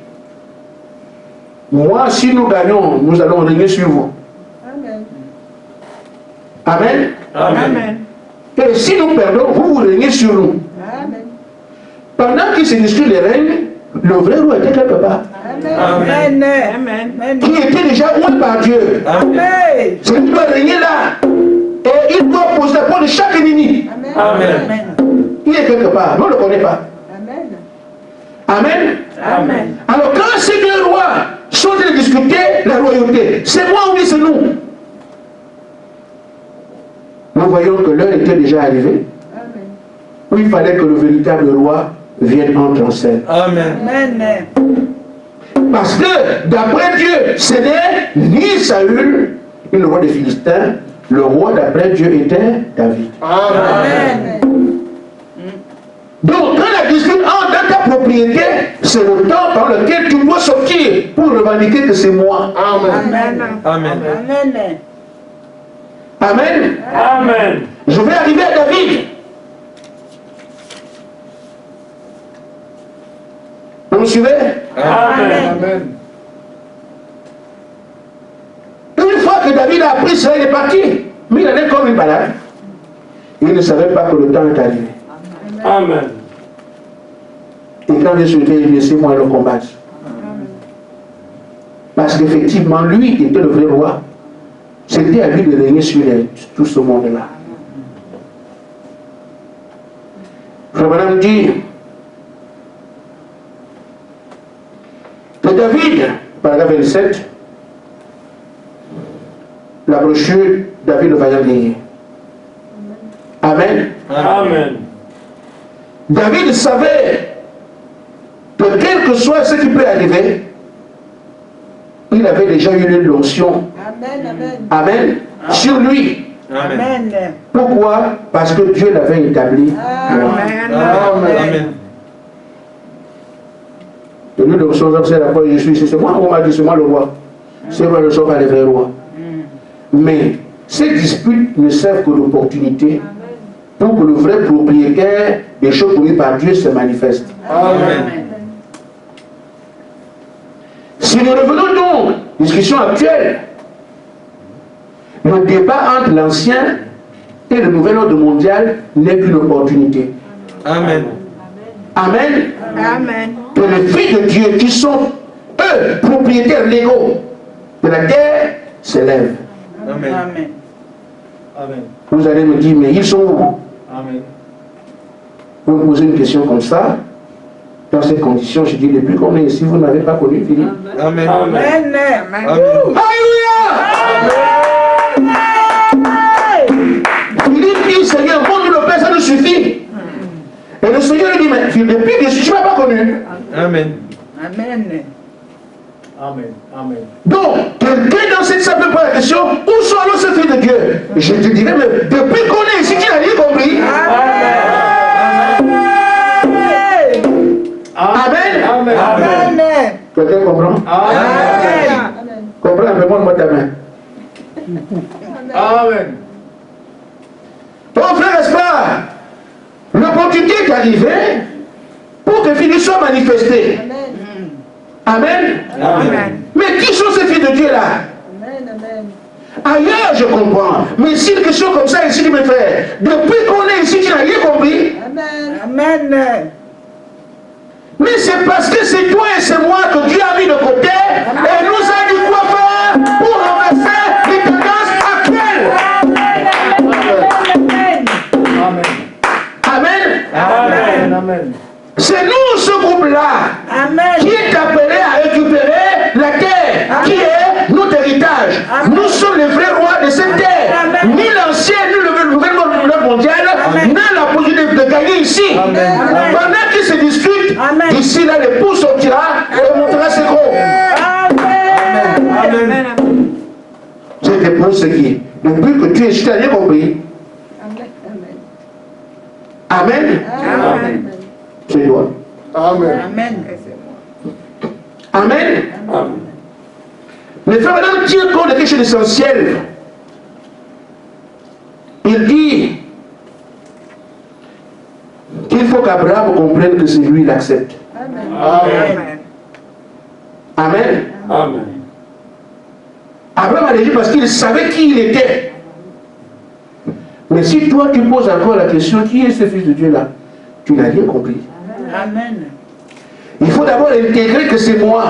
S1: moi, si nous gagnons, nous allons régner sur vous. Amen.
S4: Amen.
S1: Et si nous perdons, vous régnez sur nous. Pendant qu'ils se discutent les règnes, le vrai roi était quelque part.
S3: Amen. Amen.
S1: Qui était déjà oint par Dieu.
S3: Amen.
S1: C'est lui qui doit régner là. Et il doit poser la porte de chaque ennemi.
S4: Amen.
S1: Il est quelque part. Nous ne le connaissons pas. Amen.
S3: Amen.
S1: Alors quand ces deux rois sont en train de discuter la royauté, c'est moi ou bien c'est nous? Nous voyons que l'heure était déjà arrivée. Où il fallait que le véritable roi vienne entrer en scène.
S4: Amen.
S3: Amen.
S1: Parce que d'après Dieu, ce n'est ni Saül, ni le roi des Philistins. Le roi d'après Dieu était David.
S3: Amen.
S1: Donc quand la dispute entre dans ta propriété, c'est le temps par lequel tu dois sortir pour revendiquer que c'est moi.
S3: Amen.
S4: Amen.
S3: Amen.
S1: Amen.
S4: Amen.
S1: Je vais arriver à David. Vous me suivez?
S4: Amen.
S1: Une fois que David a appris cela, il est parti. Mais il allait comme une balade. Il ne savait pas que le temps est arrivé.
S4: Amen.
S1: Et quand j'ai souhaité, laissez-moi le combattre. Parce qu'effectivement, lui qui était le vrai roi, c'était à lui de régner sur tout ce monde-là. Frère Branham dit que David, paragraphe 27, la brochure David le vaillant guerrier. Amen.
S4: Amen.
S1: David savait que quel que soit ce qui peut arriver, il avait déjà eu une notion. Amen. Sur lui.
S4: Amen.
S1: Pourquoi? Parce que Dieu l'avait établi.
S4: Amen.
S1: Et nous ne sommes pas la fois je suis ici. C'est moi, on m'a dit, c'est moi le roi. Ces rois ne sont pas les vrais rois. Mais ces disputes ne servent que d'opportunité pour que le vrai propriétaire des choses promises par Dieu se manifeste.
S4: Amen.
S1: Si nous revenons donc, discussion actuelle, le débat entre l'ancien et le nouvel ordre mondial n'est qu'une opportunité.
S4: Amen.
S1: Amen.
S3: Amen.
S1: Que les filles de Dieu qui sont, eux, propriétaires légaux de la terre, s'élèvent.
S4: Amen.
S3: Amen.
S2: Amen.
S1: Vous allez me dire, mais ils sont où?
S2: Amen.
S1: Vous me posez une question comme ça, dans ces conditions, je dis, depuis qu'on est ici, vous n'avez pas connu Philippe?
S4: Amen.
S3: Amen.
S1: Alléluia! Philippe dit, Seigneur, montre le Père, ça nous suffit. Et le Seigneur lui dit, mais depuis que tu ne m'as pas connu.
S4: Amen.
S3: Amen.
S2: Amen. Amen.
S1: Donc, quelqu'un dans cette simple la question, où sont alors ces filles de Dieu? Je te dirais, mais depuis qu'on est ici, tu n'as rien compris. Amen.
S3: Amen.
S1: Quelqu'un comprend?
S3: Amen.
S1: Comprends un peu, montre-moi ta main.
S2: Amen.
S1: Ton frère, n'est-ce pas? L'opportunité est arrivée pour que Philippe soit manifesté. Amen.
S3: Amen.
S1: Mais qui sont ces filles de Dieu là? Ailleurs, je comprends. Mais si une question comme ça ici, mes frères, depuis qu'on est ici, tu n'as rien compris.
S3: Amen.
S1: Mais c'est parce que c'est toi et c'est moi que Dieu a mis de côté et nous a dit quoi faire pour renverser les tendances actuelles. Amen.
S2: Amen.
S1: C'est nous, ce groupe-là,
S3: Amen.
S1: qui est appelé à éduquer Nous sommes les vrais rois de cette terre. Ni l'ancien, ni le nouvel monde mondial n'a la possibilité de gagner ici. Pendant qu'ils se discutent, ici là, l'époux sortira et montrera ses gros.
S3: Amen.
S1: C'est pour ce qui est. Depuis que tu es, je t'ai bien compris. Amen.
S5: Amen.
S1: C'est toi.
S2: Amen.
S3: Amen.
S1: Amen. Mais frère, maintenant, tient compte de quelque chose d'essentiel. Il dit qu'il faut qu'Abraham comprenne que c'est lui, il accepte.
S2: Amen.
S1: Amen.
S6: Amen.
S1: Abraham a dit parce qu'il savait qui il était. Mais si toi tu poses encore la question, qui est ce fils de Dieu là? Tu n'as rien compris.
S3: Amen.
S1: Il faut d'abord intégrer que c'est moi.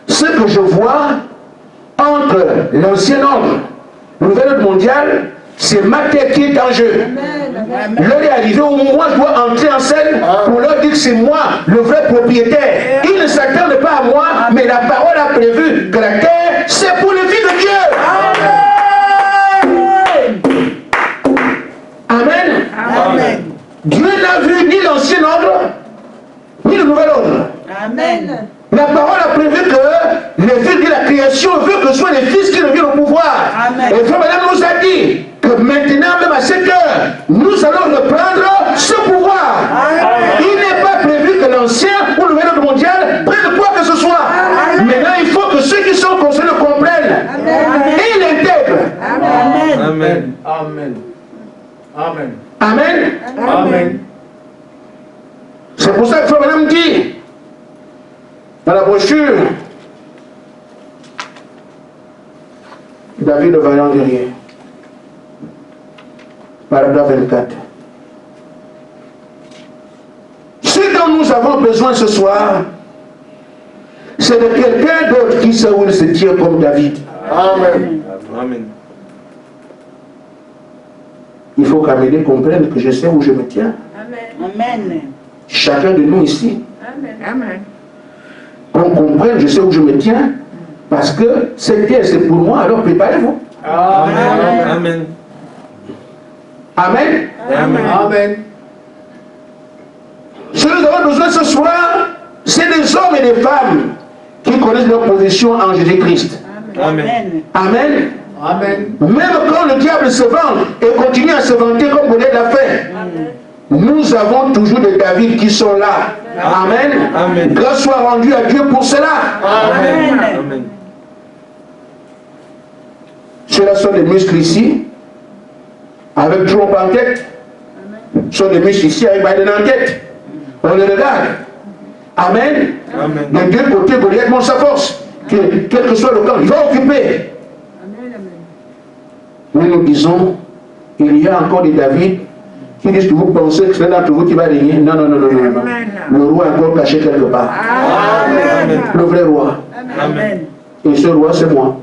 S1: Ce que je vois entre l'ancien ordre, le nouvel ordre mondial, c'est ma tête qui est en jeu. L'heure est arrivée où moi je dois entrer en scène pour leur dire que c'est moi le vrai propriétaire. Ils ne s'attendent pas à moi, mais la parole a prévu que la terre, c'est pour le fils de Dieu. Amen.
S3: Amen.
S1: Dieu n'a vu ni l'ancien ordre, ni le nouvel ordre.
S3: Amen.
S1: La parole a prévu que les fils de la création veut que ce soit les fils qui reviennent au pouvoir.
S3: Amen.
S1: Et frère Madame nous a dit que maintenant, même à cette heure, nous allons reprendre ce pouvoir.
S3: Amen.
S1: Il n'est pas prévu que l'ancien ou le nouvel ordre mondial prenne quoi que ce soit.
S3: Amen.
S1: Maintenant, il faut que ceux qui sont concernés comprennent.
S3: Amen.
S1: Et l'intègrent.
S3: Amen.
S4: Amen.
S2: Amen. Amen.
S1: Amen.
S2: Amen.
S1: C'est pour ça que frère Madame dit dans la brochure, David le vaillant guerrier, paragraphe 24. Ce dont nous avons besoin ce soir, c'est de quelqu'un d'autre qui sait où il se tient comme David.
S2: Amen.
S4: Amen.
S1: Il faut qu'Amélie comprenne que je sais où je me tiens.
S3: Amen.
S1: Chacun de nous ici,
S3: Amen.
S1: qu'on comprenne, je sais où je me tiens, parce que cette terre c'est pour moi, alors préparez-vous.
S2: Amen.
S4: Amen.
S1: Amen.
S4: Amen.
S2: Amen.
S1: Ce que nous avons besoin ce soir, c'est des hommes et des femmes qui connaissent leur position en Jésus-Christ.
S4: Amen.
S1: Amen.
S2: Amen.
S1: Même quand le diable se vante et continue à se vanter comme Goliath l'a fait, nous avons toujours des David qui sont là. Amen.
S4: Amen.
S1: Grâce soit rendue à Dieu pour cela.
S2: Amen.
S4: Amen.
S1: Ceux-là sont des muscles ici, avec Trump en tête. Ce sont des muscles ici, avec Biden en tête. On les regarde. Amen.
S4: Amen.
S1: De deux côtés, Goliath montre sa force. Quel que soit le camp, il va occuper. Nous disons, il y a encore des David qui disent que vous pensez que c'est d'entre vous qui va régner. Non, non, non, non, non, non. Le roi est encore caché quelque part.
S3: Amen.
S1: Le vrai roi.
S3: Amen.
S1: Et ce roi, c'est moi.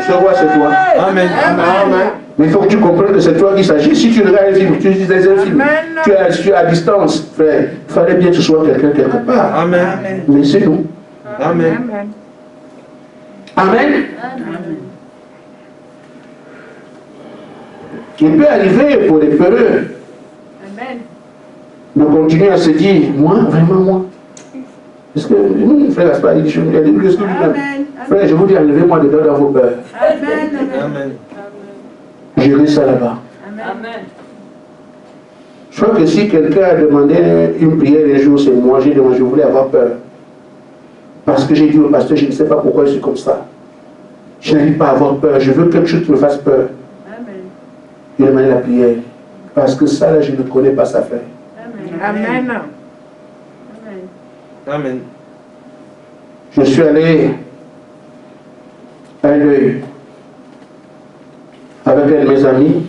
S1: Ce roi, c'est toi.
S4: Amen.
S2: Amen.
S1: Mais il faut que tu comprennes que c'est toi qui s'agit. Si tu regardes un film, tu dis un film, tu es à distance, frère. Il fallait bien que tu sois quelqu'un quelque part.
S4: Amen.
S1: Mais c'est nous.
S4: Amen.
S1: Amen. Il peut arriver pour les peureux de continuer à se dire, moi, vraiment moi. Est-ce que, frère Gaspard, il dit, frère, je vous dis, enlevez-moi dedans dans vos peurs.
S4: Amen.
S1: Gérez ça là-bas.
S5: Amen.
S1: Je crois que si quelqu'un a demandé une prière un jour, c'est moi, j'ai demandé, je voulais avoir peur. Parce que j'ai dit au pasteur, je ne sais pas pourquoi je suis comme ça. Je n'arrive pas à avoir peur, je veux quelque chose qui me fasse peur. Il demandé la prière. Parce que ça, là, je ne connais pas ça faire.
S3: Amen.
S4: Amen.
S1: Je suis allé à un deuil avec un de mes amis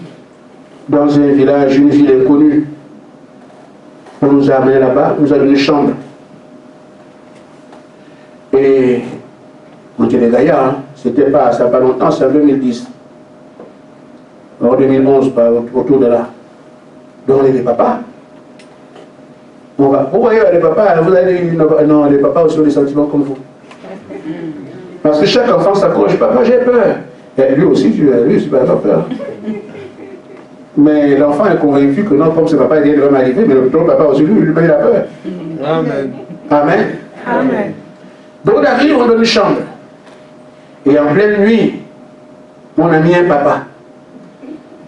S1: dans un village, une ville inconnue. On nous a amenés là-bas, on nous a donné une chambre. Et on était des gaillards, hein. C'était pas, ça n'a pas longtemps, c'est en 2010. En 2011, autour de là. Donc on est des papas. Vous voyez les papas, vous allez dire non, les papas aussi ont des sentiments comme vous. Parce que chaque enfant s'accroche, papa, j'ai peur. Et lui aussi, il va avoir peur. Mais l'enfant est convaincu que non, comme ce papa il va m'arriver, mais le papa aussi, lui, il a peur.
S4: Amen.
S1: Amen.
S3: Amen.
S1: Donc on arrive dans une chambre. Et en pleine nuit, on a mis un papa.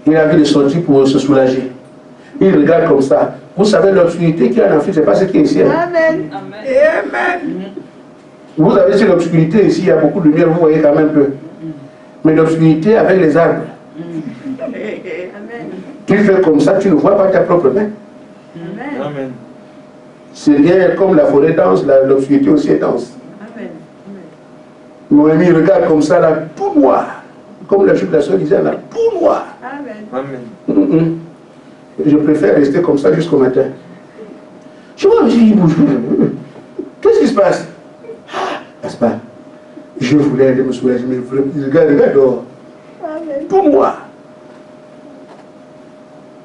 S1: Il a envie de sortir pour se soulager. Il regarde comme ça. Vous savez, l'obscurité qu'il y a en Afrique, ce n'est pas ce qui est ici.
S5: Amen.
S3: Amen.
S1: Vous avez sur l'obscurité ici, il y a beaucoup de lumière, vous voyez quand même peu. Mais l'obscurité avec les arbres. Tu fais comme ça, tu ne vois pas ta propre main.
S4: Amen.
S1: C'est bien comme la forêt dense, l'obscurité aussi est dense. Mon ami regarde comme ça, là, tout noir. Comme la soeur disait, là, tout noir.
S4: Amen.
S1: Je préfère rester comme ça jusqu'au matin. Je vois, je dis, bouge. Qu'est-ce qui se passe? Passe pas. Je voulais aller me soulager, mais regarde dehors. Tout noir.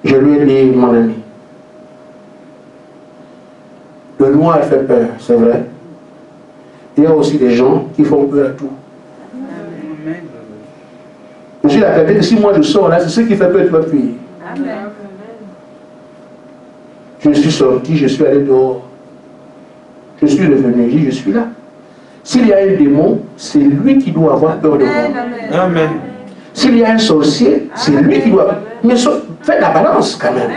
S1: Je lui ai dit, mon ami, le noir fait peur, c'est vrai. Il y a aussi des gens qui font peur à tout. Je suis la tête, si moi je sors là, c'est ce qui fait peur, tu vas fuir. Je suis sorti, je suis allé dehors. Je suis revenu, je suis là. S'il y a un démon, c'est lui qui doit avoir peur de moi.
S4: Amen.
S1: S'il y a un sorcier, c'est lui qui doit... Mais faites la balance quand même.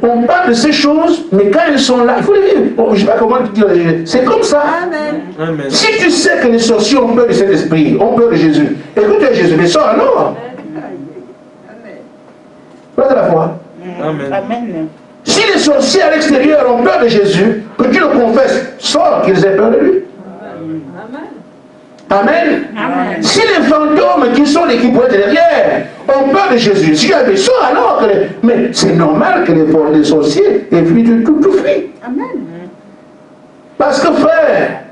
S1: On parle de ces choses, mais quand elles sont là, il faut les vivre. Bon, je ne sais pas comment dire. C'est comme ça.
S4: Amen.
S1: Si tu sais que les sorciers ont peur de cet esprit, ont peur de Jésus, écoute Jésus, mais sors alors. Pas de la foi.
S4: Amen.
S3: Amen.
S1: Si les sorciers à l'extérieur ont peur de Jésus, que tu le confesses, sors qu'ils aient peur de lui. Amen.
S3: Amen.
S1: Si les fantômes qui sont les qui pourraient être derrière ont peur de Jésus, si tu sors alors que mais c'est normal que les sorciers aient fui de tout fuit.
S5: Amen.
S1: Parce que frère,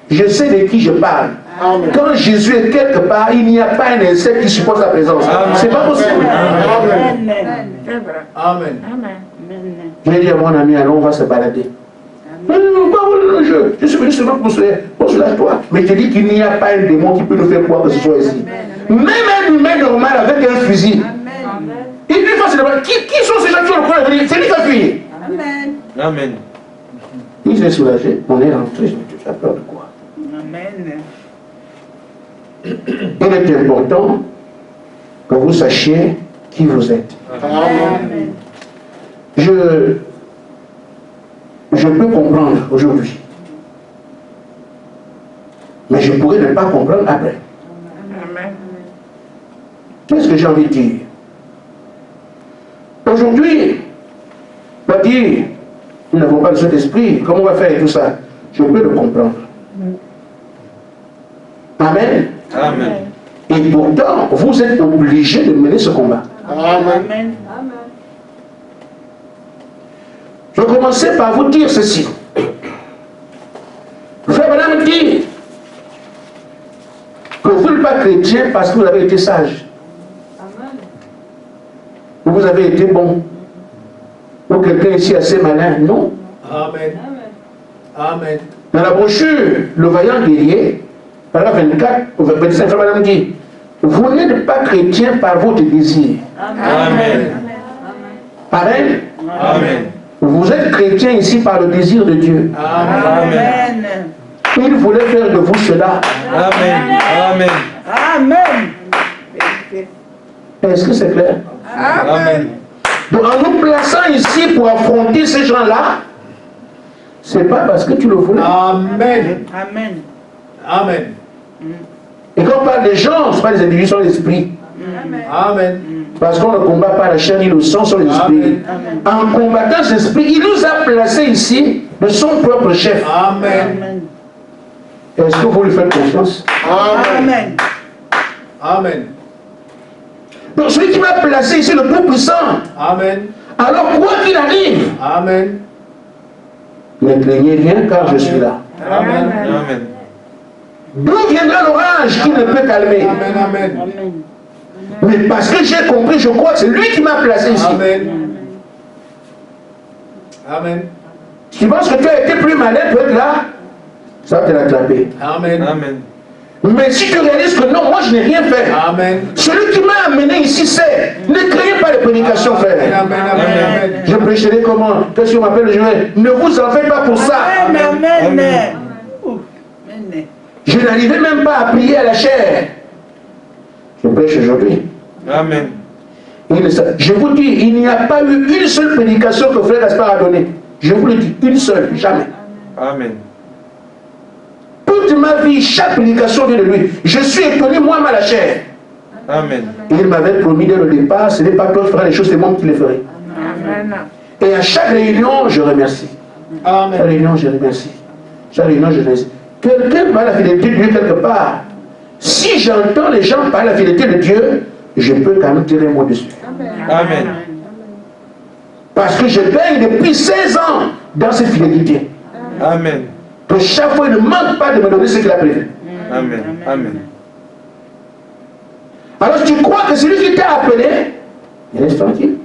S1: je sais de qui je parle.
S2: Amen.
S1: Quand Jésus est quelque part, il n'y a pas un insecte qui supporte sa présence. C'est pas possible.
S2: Amen.
S3: C'est vrai.
S2: Amen.
S3: Amen.
S1: J'ai dit à mon ami, allons, on va se balader. Je suis venu seulement pour soulager-toi. Mais je te dis qu'il n'y a pas un démon qui peut nous faire croire que ce soit ici. Même un humain normal avec un fusil. Il lui fait se qui sont ces gens qui ont le courage de dire, c'est lui qui va fuir.
S5: Amen.
S4: Amen.
S1: Il s'est soulagé, on est rentré, je me dis, tu as peur de quoi?
S3: Amen.
S1: Il est important que vous sachiez qui vous êtes.
S2: Amen.
S1: Je peux comprendre aujourd'hui. Mais je pourrais ne pas comprendre après.
S3: Amen.
S1: Qu'est-ce que j'ai envie de dire? Aujourd'hui, on va dire, nous n'avons pas de cet esprit, comment on va faire tout ça? Je peux le comprendre. Amen.
S4: Amen.
S1: Et pourtant, vous êtes obligés de mener ce combat.
S2: Amen.
S3: Amen.
S1: Je vais commencer par vous dire ceci. Frère Madame dit que vous n'êtes pas chrétien parce que vous avez été sage. Vous avez été bon. Ou quelqu'un ici assez malin. Non.
S2: Amen. Amen.
S1: Dans la brochure, le vaillant guerrier, paragraphe 24, 25, Frère Madame dit, vous n'êtes pas chrétien par votre désir.
S4: Amen.
S1: Amen.
S4: Amen.
S1: Vous êtes chrétien ici par le désir de Dieu.
S2: Amen.
S1: Il voulait faire de vous cela.
S4: Amen. Amen.
S3: Amen.
S1: Est-ce que c'est clair?
S4: Amen.
S1: Donc en nous plaçant ici pour affronter ces gens-là, c'est pas parce que tu le voulais.
S2: Amen.
S3: Amen.
S2: Amen.
S1: Et quand on parle des gens, ce ne sont pas des individus, ce sont les esprits.
S2: Amen.
S1: Parce qu'on ne combat pas la chair ni le sang, ce sont les esprits. En combattant ces esprits, il nous a placés ici de son propre chef.
S2: Amen.
S1: Est-ce que vous lui faites confiance?
S2: Amen. Amen.
S1: Donc celui qui m'a placé ici, le plus puissant.
S2: Amen.
S1: Alors quoi qu'il arrive,
S2: Amen.
S1: ne craignez rien car je suis là.
S2: Amen.
S4: Amen.
S1: D'où viendra l'orage qui ne peut calmer?
S2: Amen. Amen.
S1: Mais parce que j'ai compris, je crois que c'est lui qui m'a placé ici.
S2: Amen. Amen.
S1: Tu penses que tu as été plus malin pour être là? Ça va te l'attraper.
S2: Amen.
S4: Amen.
S1: Mais si tu réalises que non, moi je n'ai rien fait.
S2: Amen.
S1: Celui qui m'a amené ici, c'est. Ne craignez pas les prédications, frère.
S2: Amen. Amen.
S1: Je prêcherai comment? Qu'est-ce qu'on m'appelle? Ne vous en faites pas pour ça.
S3: Amen.
S1: Je n'arrivais même pas à prier à la chair. Je prêche aujourd'hui.
S4: Amen.
S1: Je vous dis, il n'y a pas eu une seule prédication que frère Gaspard a donnée. Je vous le dis, une seule, jamais.
S4: Amen.
S1: Toute ma vie, chaque prédication vient de lui. Je suis étonné moi-même à la chair.
S4: Amen.
S1: Il m'avait promis dès le départ, ce n'est pas toi qui feras les choses, c'est moi qui les ferai.
S3: Amen.
S1: Et à chaque réunion, je remercie.
S2: Amen.
S1: Chaque réunion, je remercie. Chaque réunion, je remercie. Quelqu'un parle la fidélité de Dieu quelque part. Si j'entends les gens parler la fidélité de Dieu, je peux quand même tirer un mot dessus.
S4: Amen.
S1: Parce que je baigne depuis 16 ans dans cette fidélité.
S4: Amen.
S1: Que chaque fois, il ne manque pas de me donner ce qu'il a prévu.
S4: Amen. Amen.
S1: Alors, tu crois que celui qui t'a appelé, il reste tranquille.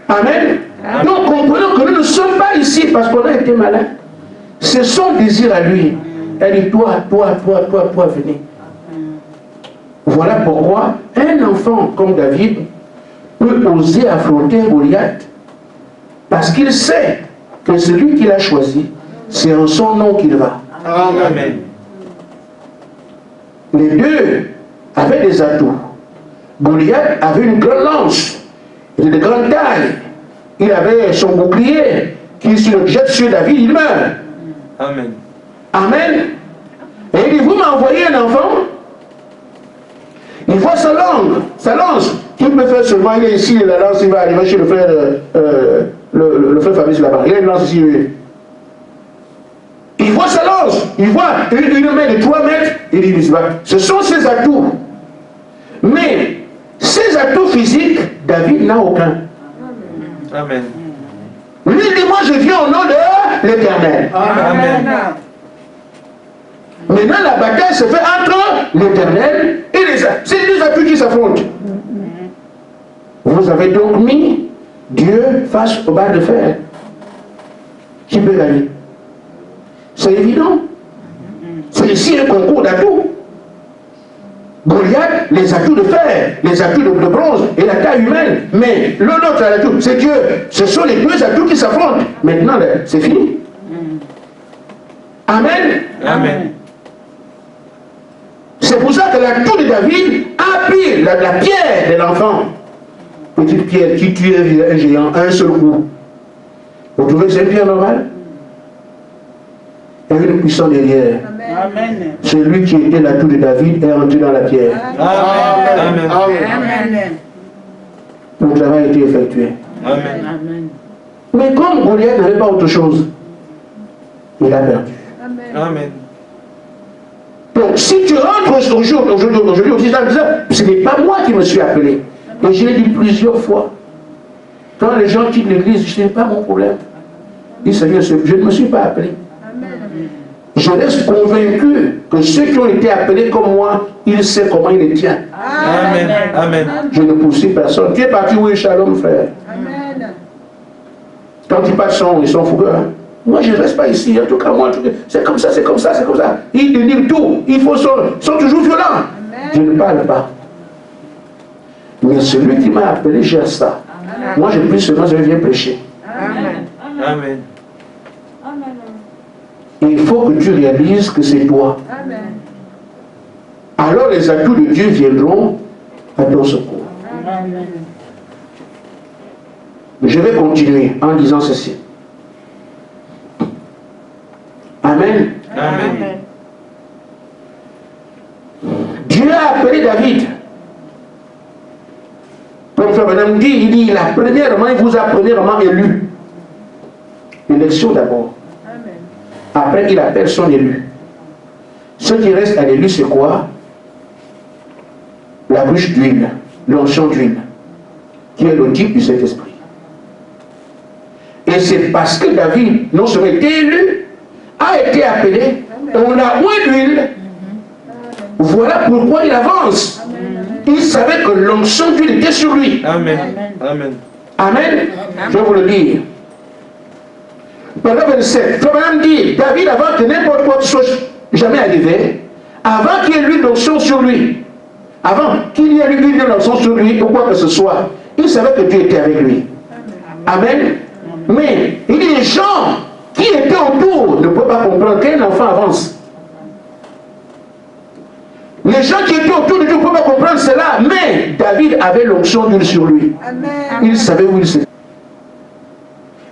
S1: Amen. Donc, comprenons que nous ne sommes pas ici parce qu'on a été malin. C'est son désir à lui. Elle dit, toi, venez. Voilà pourquoi un enfant comme David peut oser affronter Goliath. Parce qu'il sait que celui qu'il a choisi, c'est en son nom qu'il va.
S4: Amen.
S1: Les deux avaient des atouts. Goliath avait une grande lance, il était de grande taille. Il avait son bouclier, qui se le jette sur David, il meurt.
S4: Amen.
S1: Amen. Et il dit, vous m'envoyez un enfant, il voit sa langue, sa lance, qu'il peut faire seulement, il est ici, la lance, il va arriver chez le frère, le frère Fabrice là-bas, il a une lance ici. Il voit sa lance, il voit une main de 3 mètres, il dit, ce sont ses atouts. Mais, ses atouts physiques, David n'a aucun.
S4: Amen.
S1: Lui, il dit, moi je viens au nom de l'Éternel.
S4: Amen.
S1: Maintenant, la bataille se fait entre l'Éternel et les atouts. C'est deux atouts qui s'affrontent. Vous avez donc mis Dieu face au barre de fer. Qui peut gagner? C'est évident. C'est ici un concours d'atouts. Goliath, les atouts de fer, les atouts de bronze et la taille humaine. Mais l'autre atout, c'est Dieu. Ce sont les deux atouts qui s'affrontent. Maintenant, c'est fini. Amen.
S4: Amen.
S1: C'est pour ça que l'atout de David a pris la pierre de l'enfant. Petite pierre qui tue un géant, un seul coup. Vous trouvez que c'est une pierre normale? Et une puissance derrière.
S3: Amen.
S1: Celui qui était l'atout de David est entré dans la pierre.
S4: Amen.
S3: Amen.
S1: Le travail a été effectué.
S4: Amen.
S3: Amen.
S1: Mais comme Goliath n'avait pas autre chose, il a perdu.
S4: Amen.
S1: Donc si tu rentres aujourd'hui au disant, ce n'est pas moi qui me suis appelé. Et je l'ai dit plusieurs fois. Quand les gens quittent l'église, ce n'est pas mon problème. Dis Seigneur, je ne me suis pas appelé. Je reste convaincu que ceux qui ont été appelés comme moi, ils savent comment ils les tiennent.
S4: Amen. Amen.
S1: Je ne poursuis personne. Tu es parti où est Shalom, frère?
S5: Amen.
S1: Quand ils partent, ils sont fougueux. Hein? Moi, je ne reste pas ici. En tout cas, moi, c'est comme ça, c'est comme ça, c'est comme ça. Ils dénigrent tout. Ils sont toujours violents.
S5: Amen.
S1: Je ne parle pas. Mais celui qui m'a appelé gère ça.
S5: Amen.
S1: Moi, je prie seulement, je viens prêcher.
S5: Amen.
S4: Amen.
S1: Et il faut que tu réalises que c'est toi.
S5: Amen.
S1: Alors les atouts de Dieu viendront à ton secours.
S3: Amen.
S1: Je vais continuer en disant ceci. Amen.
S4: Amen.
S1: Dieu a appelé David. Comme frère Madame dit, il dit, il vous a premièrement élu. L'élection d'abord.
S5: Amen.
S1: Après, il appelle son élu. Ce qui reste à l'élu, c'est quoi? La bouche d'huile, l'onction d'huile, qui est le type du Saint-Esprit. Et c'est parce que David, non seulement été élu, a été appelé, on a moins d'huile. Voilà pourquoi il avance. Il savait que l'onction d'huile était sur lui.
S4: Amen. Amen.
S1: Amen. Je vais vous le dire. Paragraphe 27. Faut même dire, David, avant que n'importe quoi soit jamais arrivé, avant qu'il y ait eu l'onction sur lui, avant qu'il y ait eu l'onction sur lui, ou quoi que ce soit, il savait que Dieu était avec lui. Amen. Mais il y a des gens qui étaient autour ne pouvaient pas comprendre qu'un enfant avance. Les gens qui étaient autour de Dieu ne pouvaient pas comprendre cela, mais David avait l'onction d'huile sur lui.
S5: Amen.
S1: Il savait où il se.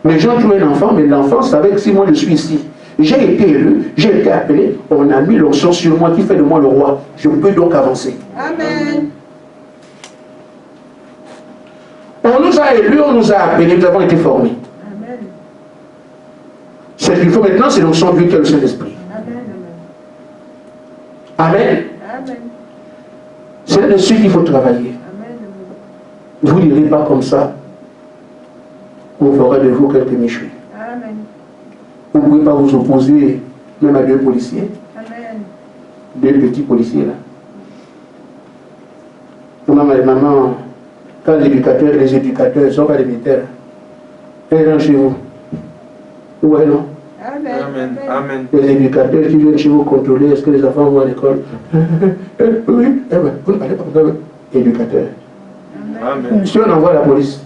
S1: Les gens trouvaient un enfant, mais l'enfant savait que si moi je suis ici, j'ai été élu, j'ai été appelé, on a mis l'onction sur moi qui fait de moi le roi. Je peux donc avancer.
S5: Amen.
S1: On nous a élus, on nous a appelés, nous avons été formés.
S5: Amen.
S1: Ce qu'il faut maintenant, c'est l'onction de Dieu qui est le Saint-Esprit. Amen.
S5: Amen.
S1: C'est là-dessus qu'il faut travailler.
S5: Amen.
S1: Vous n'irez pas comme ça. On fera de vous quelques méchus.
S5: Amen.
S1: Vous ne pouvez pas vous opposer même à 2 policiers.
S5: Amen.
S1: 2 petits policiers là. Maman, quand les éducateurs sont pas des militaires, ils rentrent chez vous. Ouais, non?
S5: Amen.
S4: Amen. Amen.
S1: Les éducateurs qui viennent chez vous contrôler, est-ce que les enfants vont à l'école? Oui, eh ben, vous ne parlez pas comme ça, éducateur.
S4: Amen.
S1: Si on envoie la police,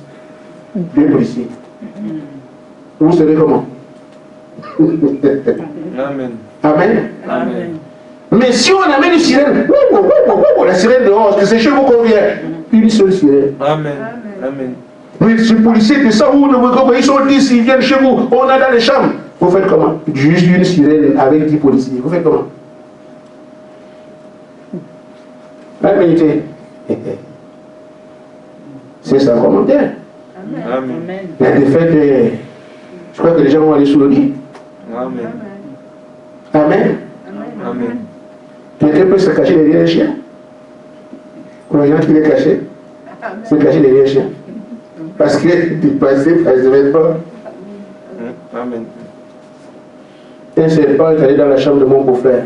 S1: 2 policiers, vous savez comment?
S4: Amen.
S1: Amen.
S4: Amen.
S1: Mais si on amène une sirène, la sirène dehors, que c'est chez vous qu'on vient, une seule sirène.
S4: Amen. Amen.
S1: Mais ces policiers de ça, ils sont 10, ils viennent chez vous, on a dans les chambres. Vous faites comment? Juste une sirène avec 10 policiers. Vous faites comment? La vérité. C'est ça le commentaire.
S4: Amen.
S1: La défaite, je crois que les gens vont aller sous le lit.
S4: Amen.
S1: Amen.
S4: Amen.
S1: Quelqu'un peut se cacher derrière les chiens? Pour les gens qui les cachent, se cacher derrière les chiens. Parce que du passé, parce que je pas.
S4: Amen.
S1: Un serpent est allé dans la chambre de mon beau-frère.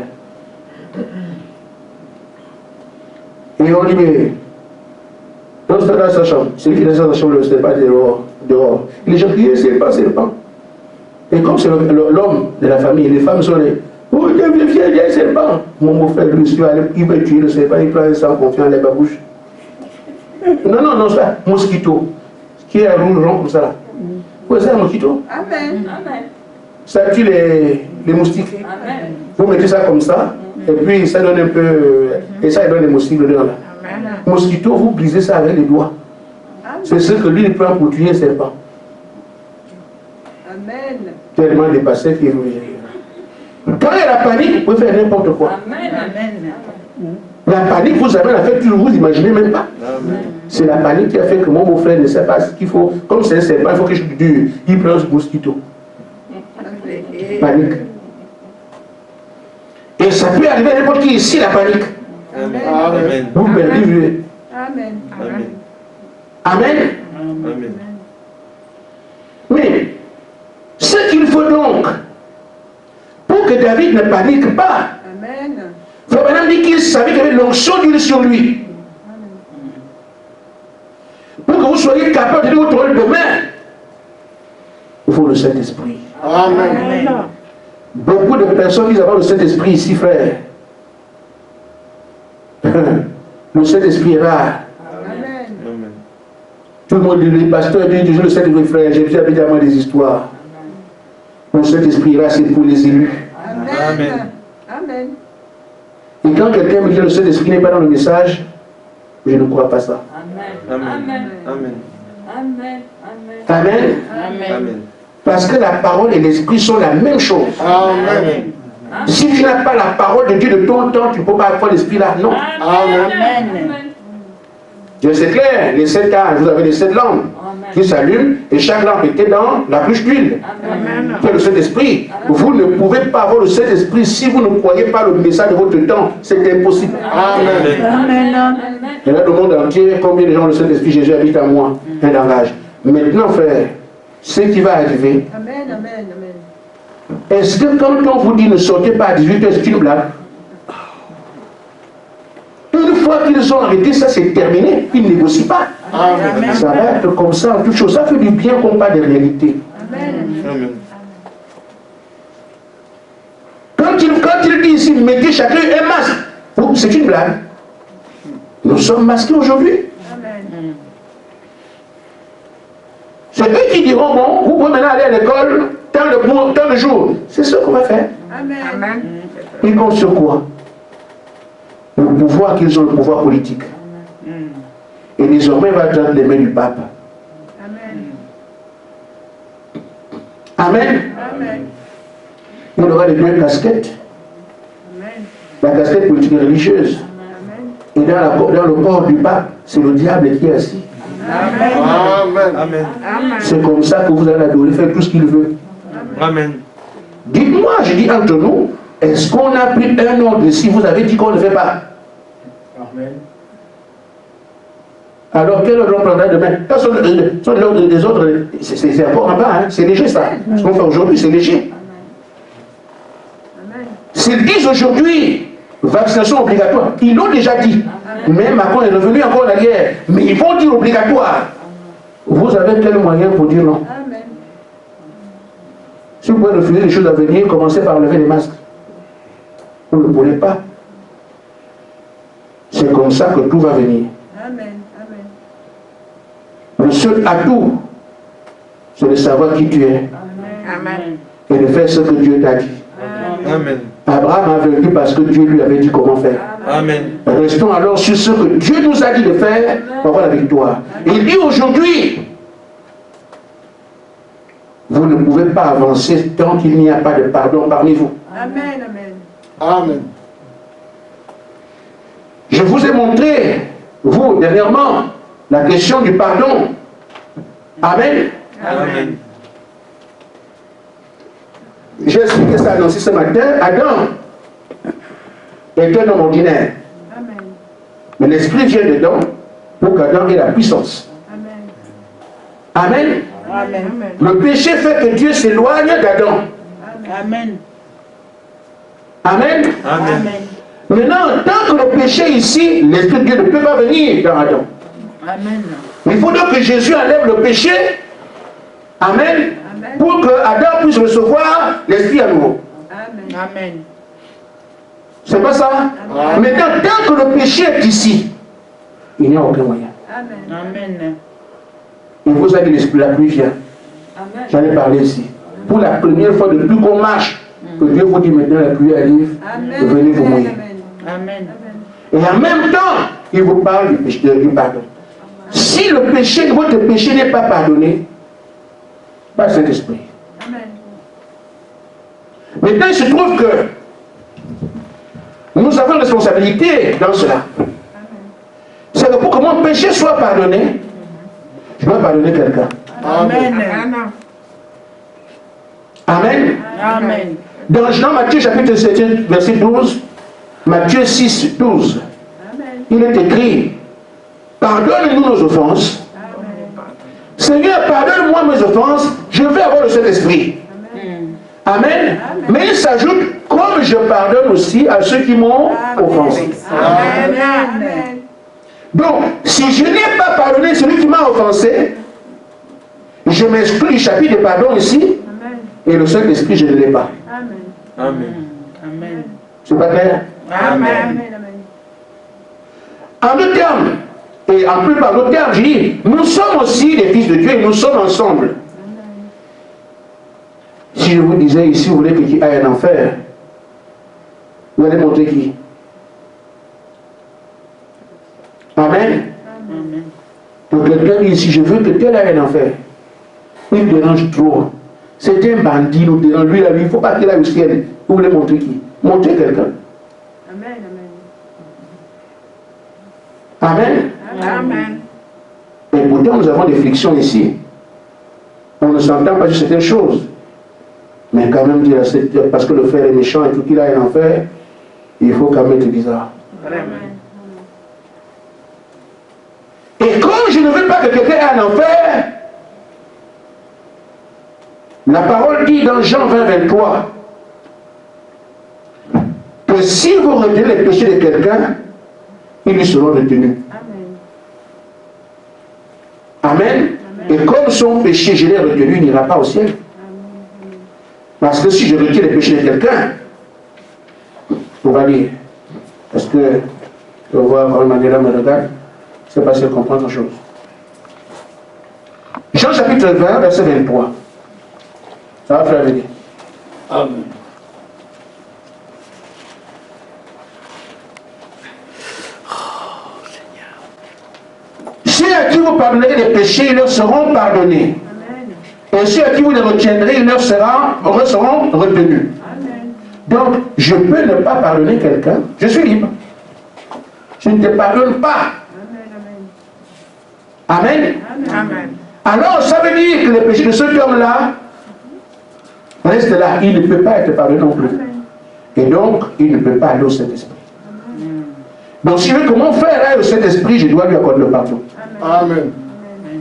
S1: Et on dit, mais non, c'est dans sa chambre. Celui qui est dans sa chambre, le serpent est dehors. Et les gens crient, serpent. Et comme c'est l'homme de la famille, les femmes sont les. Oh, viens, serpent. Mon beau-frère, lui, il veut tuer le serpent, il prend un sang confiant les babouches. Non, ça, mosquito. Qui est rouge rond comme ça là. Oui, c'est un mosquito.
S5: Amen.
S1: Ça tue les moustiques.
S5: Amen.
S1: Vous mettez ça comme ça, et puis ça donne un peu. Et ça, il donne des moustiques dedans là. Mosquito, vous brisez ça avec les doigts. C'est ce que lui, il prend pour tuer un serpent.
S5: Amen.
S1: Tellement dépassé qu'il quand il y a la panique, vous pouvez faire n'importe quoi.
S5: Amen.
S1: La panique vous amène à faire tout, vous imaginez même pas. C'est la panique qui a fait que mon beau-frère ne sait pas ce qu'il faut. Comme c'est un serpent, il faut que je dure. Il prend ce mosquito. Panique. Et ça peut arriver à n'importe qui ici, la panique.
S4: Amen.
S1: Vous perdez.
S5: Amen.
S4: Amen.
S1: Amen.
S4: Amen.
S1: Mais ce qu'il faut donc, pour que David ne panique pas,
S5: Amen.
S1: il faut maintenant dire qu'il savait qu'il y avait l'onction d'huile sur lui. Pour que vous soyez capable de dire votre rôle demain, il faut le Saint-Esprit.
S2: Amen.
S1: Beaucoup de personnes disent avoir le Saint-Esprit ici, frère. Le Saint-Esprit est rare.
S5: Amen.
S4: Amen.
S1: Tout le monde dit, les pasteurs disent toujours le Saint-Esprit, frère. J'ai déjà évidemment des histoires. Le Saint-Esprit est rare, c'est pour les élus.
S5: Amen. Amen.
S1: Et quand quelqu'un me dit le Saint-Esprit n'est pas dans le message, je ne crois pas ça.
S4: Amen. Amen.
S5: Amen.
S1: Amen.
S4: Amen.
S1: Parce que la parole et l'esprit sont la même chose.
S2: Amen.
S1: Si tu n'as pas la parole de Dieu de ton temps, tu ne peux pas avoir l'esprit là. Non.
S2: Amen.
S1: C'est clair, les 7 âges, vous avez les 7 lampes qui s'allument et chaque lampe était dans la cruche d'huile. C'est le Saint-Esprit. Vous ne pouvez pas avoir le Saint-Esprit si vous ne croyez pas le message de votre temps. C'est impossible.
S2: Amen.
S1: Et là, le monde entier, combien de gens le Saint-Esprit, Jésus habite en moi, un langage. Maintenant, frère, ce qui va arriver,
S5: Amen.
S1: est-ce que quand on vous dit ne sortez pas à 18h, c'est une blague? Une fois qu'ils ont arrêté, ça c'est terminé. Ils ne négocient pas.
S2: Amen.
S1: Ça va être comme ça, toute chose. Ça fait du bien qu'on parle de réalité.
S5: Amen.
S4: Amen.
S1: ici, mettez chacun un masque. C'est une blague. Nous sommes masqués aujourd'hui. C'est eux qui diront, bon, vous pouvez maintenant aller à l'école, tant de jours. C'est ce qu'on va faire.
S5: Amen.
S1: Ils comptent sur quoi? Le pouvoir qu'ils ont, le pouvoir politique. Et désormais, il va attendre les mains du pape. Amen. Il aura les deux casquettes. La casquette politique et religieuse. Et dans le corps du pape, c'est le diable qui est assis.
S4: Amen.
S1: C'est comme ça que vous allez adorer, faire tout ce qu'il veut.
S4: Amen.
S1: Dites-moi, je dis entre nous, est-ce qu'on a pris un ordre si vous avez dit qu'on ne fait pas?
S2: Amen.
S1: Alors quel ordre on prendra demain? L'ordre des autres, c'est encore en bas, hein? C'est léger ça. Ce qu'on fait aujourd'hui, c'est léger. S'ils disent aujourd'hui, vaccination obligatoire, ils l'ont déjà dit. Mais Macron est revenu encore en arrière. Mais ils vont dire obligatoire. Vous avez quel moyen pour dire non? Si vous pouvez refuser les choses à venir, commencez par enlever les masques. Vous ne pouvez pas. C'est comme ça que tout va venir. Le seul atout, c'est de savoir qui tu es. Et de faire ce que Dieu t'a dit.
S4: Amen.
S1: Abraham a vaincu parce que Dieu lui avait dit comment faire.
S4: Amen.
S1: Restons alors sur ce que Dieu nous a dit de faire pour avoir la victoire. Il dit aujourd'hui, vous ne pouvez pas avancer tant qu'il n'y a pas de pardon parmi vous.
S2: Amen.
S1: Je vous ai montré, vous, dernièrement, la question du pardon. Amen.
S4: Amen.
S1: J'ai expliqué ça annoncé ce matin. Adam est un homme ordinaire. Mais l'esprit vient dedans pour qu'Adam ait la puissance. Amen. Le péché fait que Dieu s'éloigne d'Adam.
S3: Amen.
S1: Amen.
S4: Amen.
S1: Maintenant, tant que le péché est ici, l'esprit de Dieu ne peut pas venir dans Adam.
S3: Amen.
S1: Il faut donc que Jésus enlève le péché. Amen. Pour que Adam puisse recevoir l'esprit à nouveau.
S3: Amen.
S1: C'est pas ça? Maintenant, tant que le péché est ici, il n'y a aucun moyen.
S3: Amen.
S1: Et vous avez l'esprit, la pluie vient. J'en ai parlé ici. Pour la première fois depuis qu'on marche, que Dieu vous dit maintenant la pluie arrive, venez vous mouiller.
S3: Amen.
S1: Et en même temps, il vous parle du péché, du pardon. Si le péché, votre péché n'est pas pardonné, pas Saint-Esprit. Maintenant, il se trouve que nous avons une responsabilité dans cela. C'est que pour que mon péché soit pardonné, je dois pardonner quelqu'un.
S3: Amen.
S1: Amen.
S3: Amen.
S1: Dans Jean Matthieu chapitre 7, verset 12, Matthieu 6, 12, il est écrit, pardonne-nous nos offenses. Seigneur, pardonne-moi mes offenses, je vais avoir le Saint-Esprit. Amen. Mais il s'ajoute, comme je pardonne aussi à ceux qui m'ont offensé.
S5: Amen.
S1: Donc, si je n'ai pas pardonné celui qui m'a offensé, je m'exclus du chapitre de pardon ici, et le Saint-Esprit, je ne l'ai pas.
S4: Amen.
S3: Amen.
S1: C'est pas clair?
S3: Amen.
S1: En deux termes, et en plus par d'autres termes, je dis, nous sommes aussi les fils de Dieu et nous sommes ensemble. Si je vous disais ici, vous voulez que qui aille en enfer, vous allez montrer qui? Amen. Donc quelqu'un dit, si je veux que tel aille en enfer, il dérange trop. C'est un bandit, nous dérange. Lui, il ne faut pas qu'il aille au ciel. Vous voulez montrer qui? Montrer quelqu'un. Amen.
S5: Amen.
S1: Et pourtant, nous avons des frictions ici. On ne s'entend pas sur certaines choses. Mais quand même, dire parce que le frère est méchant et tout qu'il aille en enfer, il faut quand même être bizarre. Et comme je ne veux pas que quelqu'un aille en enfer, la parole dit dans Jean 20, 23 que si vous retenez les péchés de quelqu'un, ils lui seront retenus. Amen. Et comme son péché, je l'ai retenu, il n'ira pas au ciel. Parce que si je retiens les péchés de quelqu'un, On va lire. Parce que, je vois quand Mandela me regarde, c'est pas si elle comprend grand chose. Jean chapitre 20, verset 23. Ça va faire venir.
S6: Amen.
S1: Ceux à qui vous pardonnerez les péchés, ils leur seront pardonnés. Amen. Et ceux à qui vous les retiendrez, ils leur seront retenus. Amen. Donc, je peux ne pas pardonner quelqu'un, je suis libre. Je ne te pardonne pas. Amen. Amen.
S5: Amen.
S1: Alors, ça veut dire que le péché de cet homme-là reste là. Il ne peut pas être pardonné non plus. Amen. Et donc, il ne peut pas aller au Saint-Esprit. Donc, si je veux que mon frère aille au Saint-Esprit, je dois lui accorder le pardon.
S6: Amen. Amen.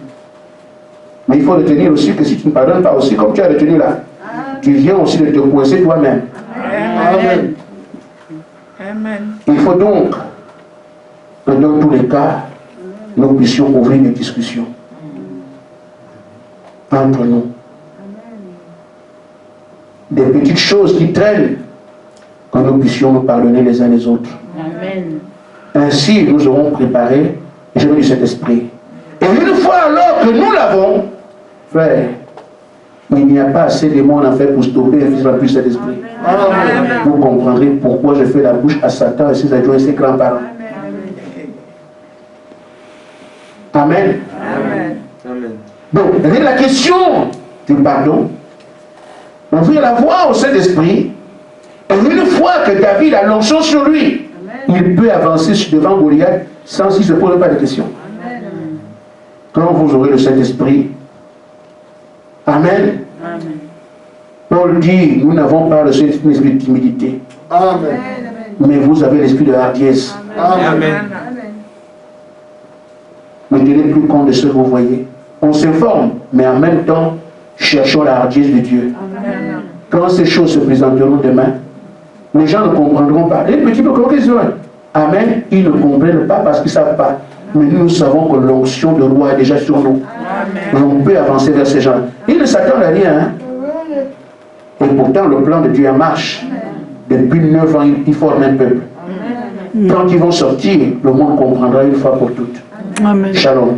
S1: Mais il faut retenir aussi que si tu ne pardonnes pas aussi, comme tu as retenu là, tu viens aussi de te coincer toi-même.
S6: Amen.
S5: Amen.
S1: Il faut donc que dans tous les cas, nous puissions ouvrir des discussions entre nous. Des petites choses qui traînent, que nous puissions nous pardonner les uns les autres.
S3: Amen.
S1: Ainsi, nous aurons préparé, je veux dire cet esprit. Et une fois alors que nous l'avons, frère, il n'y a pas assez de monde en fait pour stopper le fils de la puissance cet esprit.
S6: Amen.
S1: Vous comprendrez pourquoi je fais la bouche à Satan et ses adjoints et ses grands-parents. Amen.
S5: Amen.
S4: Amen.
S1: Donc, la question du pardon, ouvrir la voie au Saint-Esprit, et une fois que David a l'onction sur lui, il peut avancer devant Goliath sans qu'il ne se pose pas de questions. Quand vous aurez le Saint-Esprit, Amen.
S3: Amen.
S1: Paul dit, nous n'avons pas le Saint-Esprit de timidité,
S6: Amen.
S1: mais vous avez l'esprit de hardiesse.
S4: Amen.
S1: Ne tenez plus compte de ce que vous voyez. On s'informe, mais en même temps, cherchons la hardiesse de Dieu.
S5: Amen.
S1: Quand ces choses se présenteront demain, les gens ne comprendront pas. Les petits peuvent comprendre. Amen. Ils ne comprennent pas parce qu'ils ne savent pas. Mais nous savons que l'onction de roi est déjà sur nous. Et on peut avancer vers ces gens. Ils ne s'attendent à rien. Hein? Et pourtant, le plan de Dieu en marche. Depuis 9 ans, ils forment un peuple. Quand ils vont sortir, le monde comprendra une fois pour toutes.
S3: Amen.
S1: Shalom.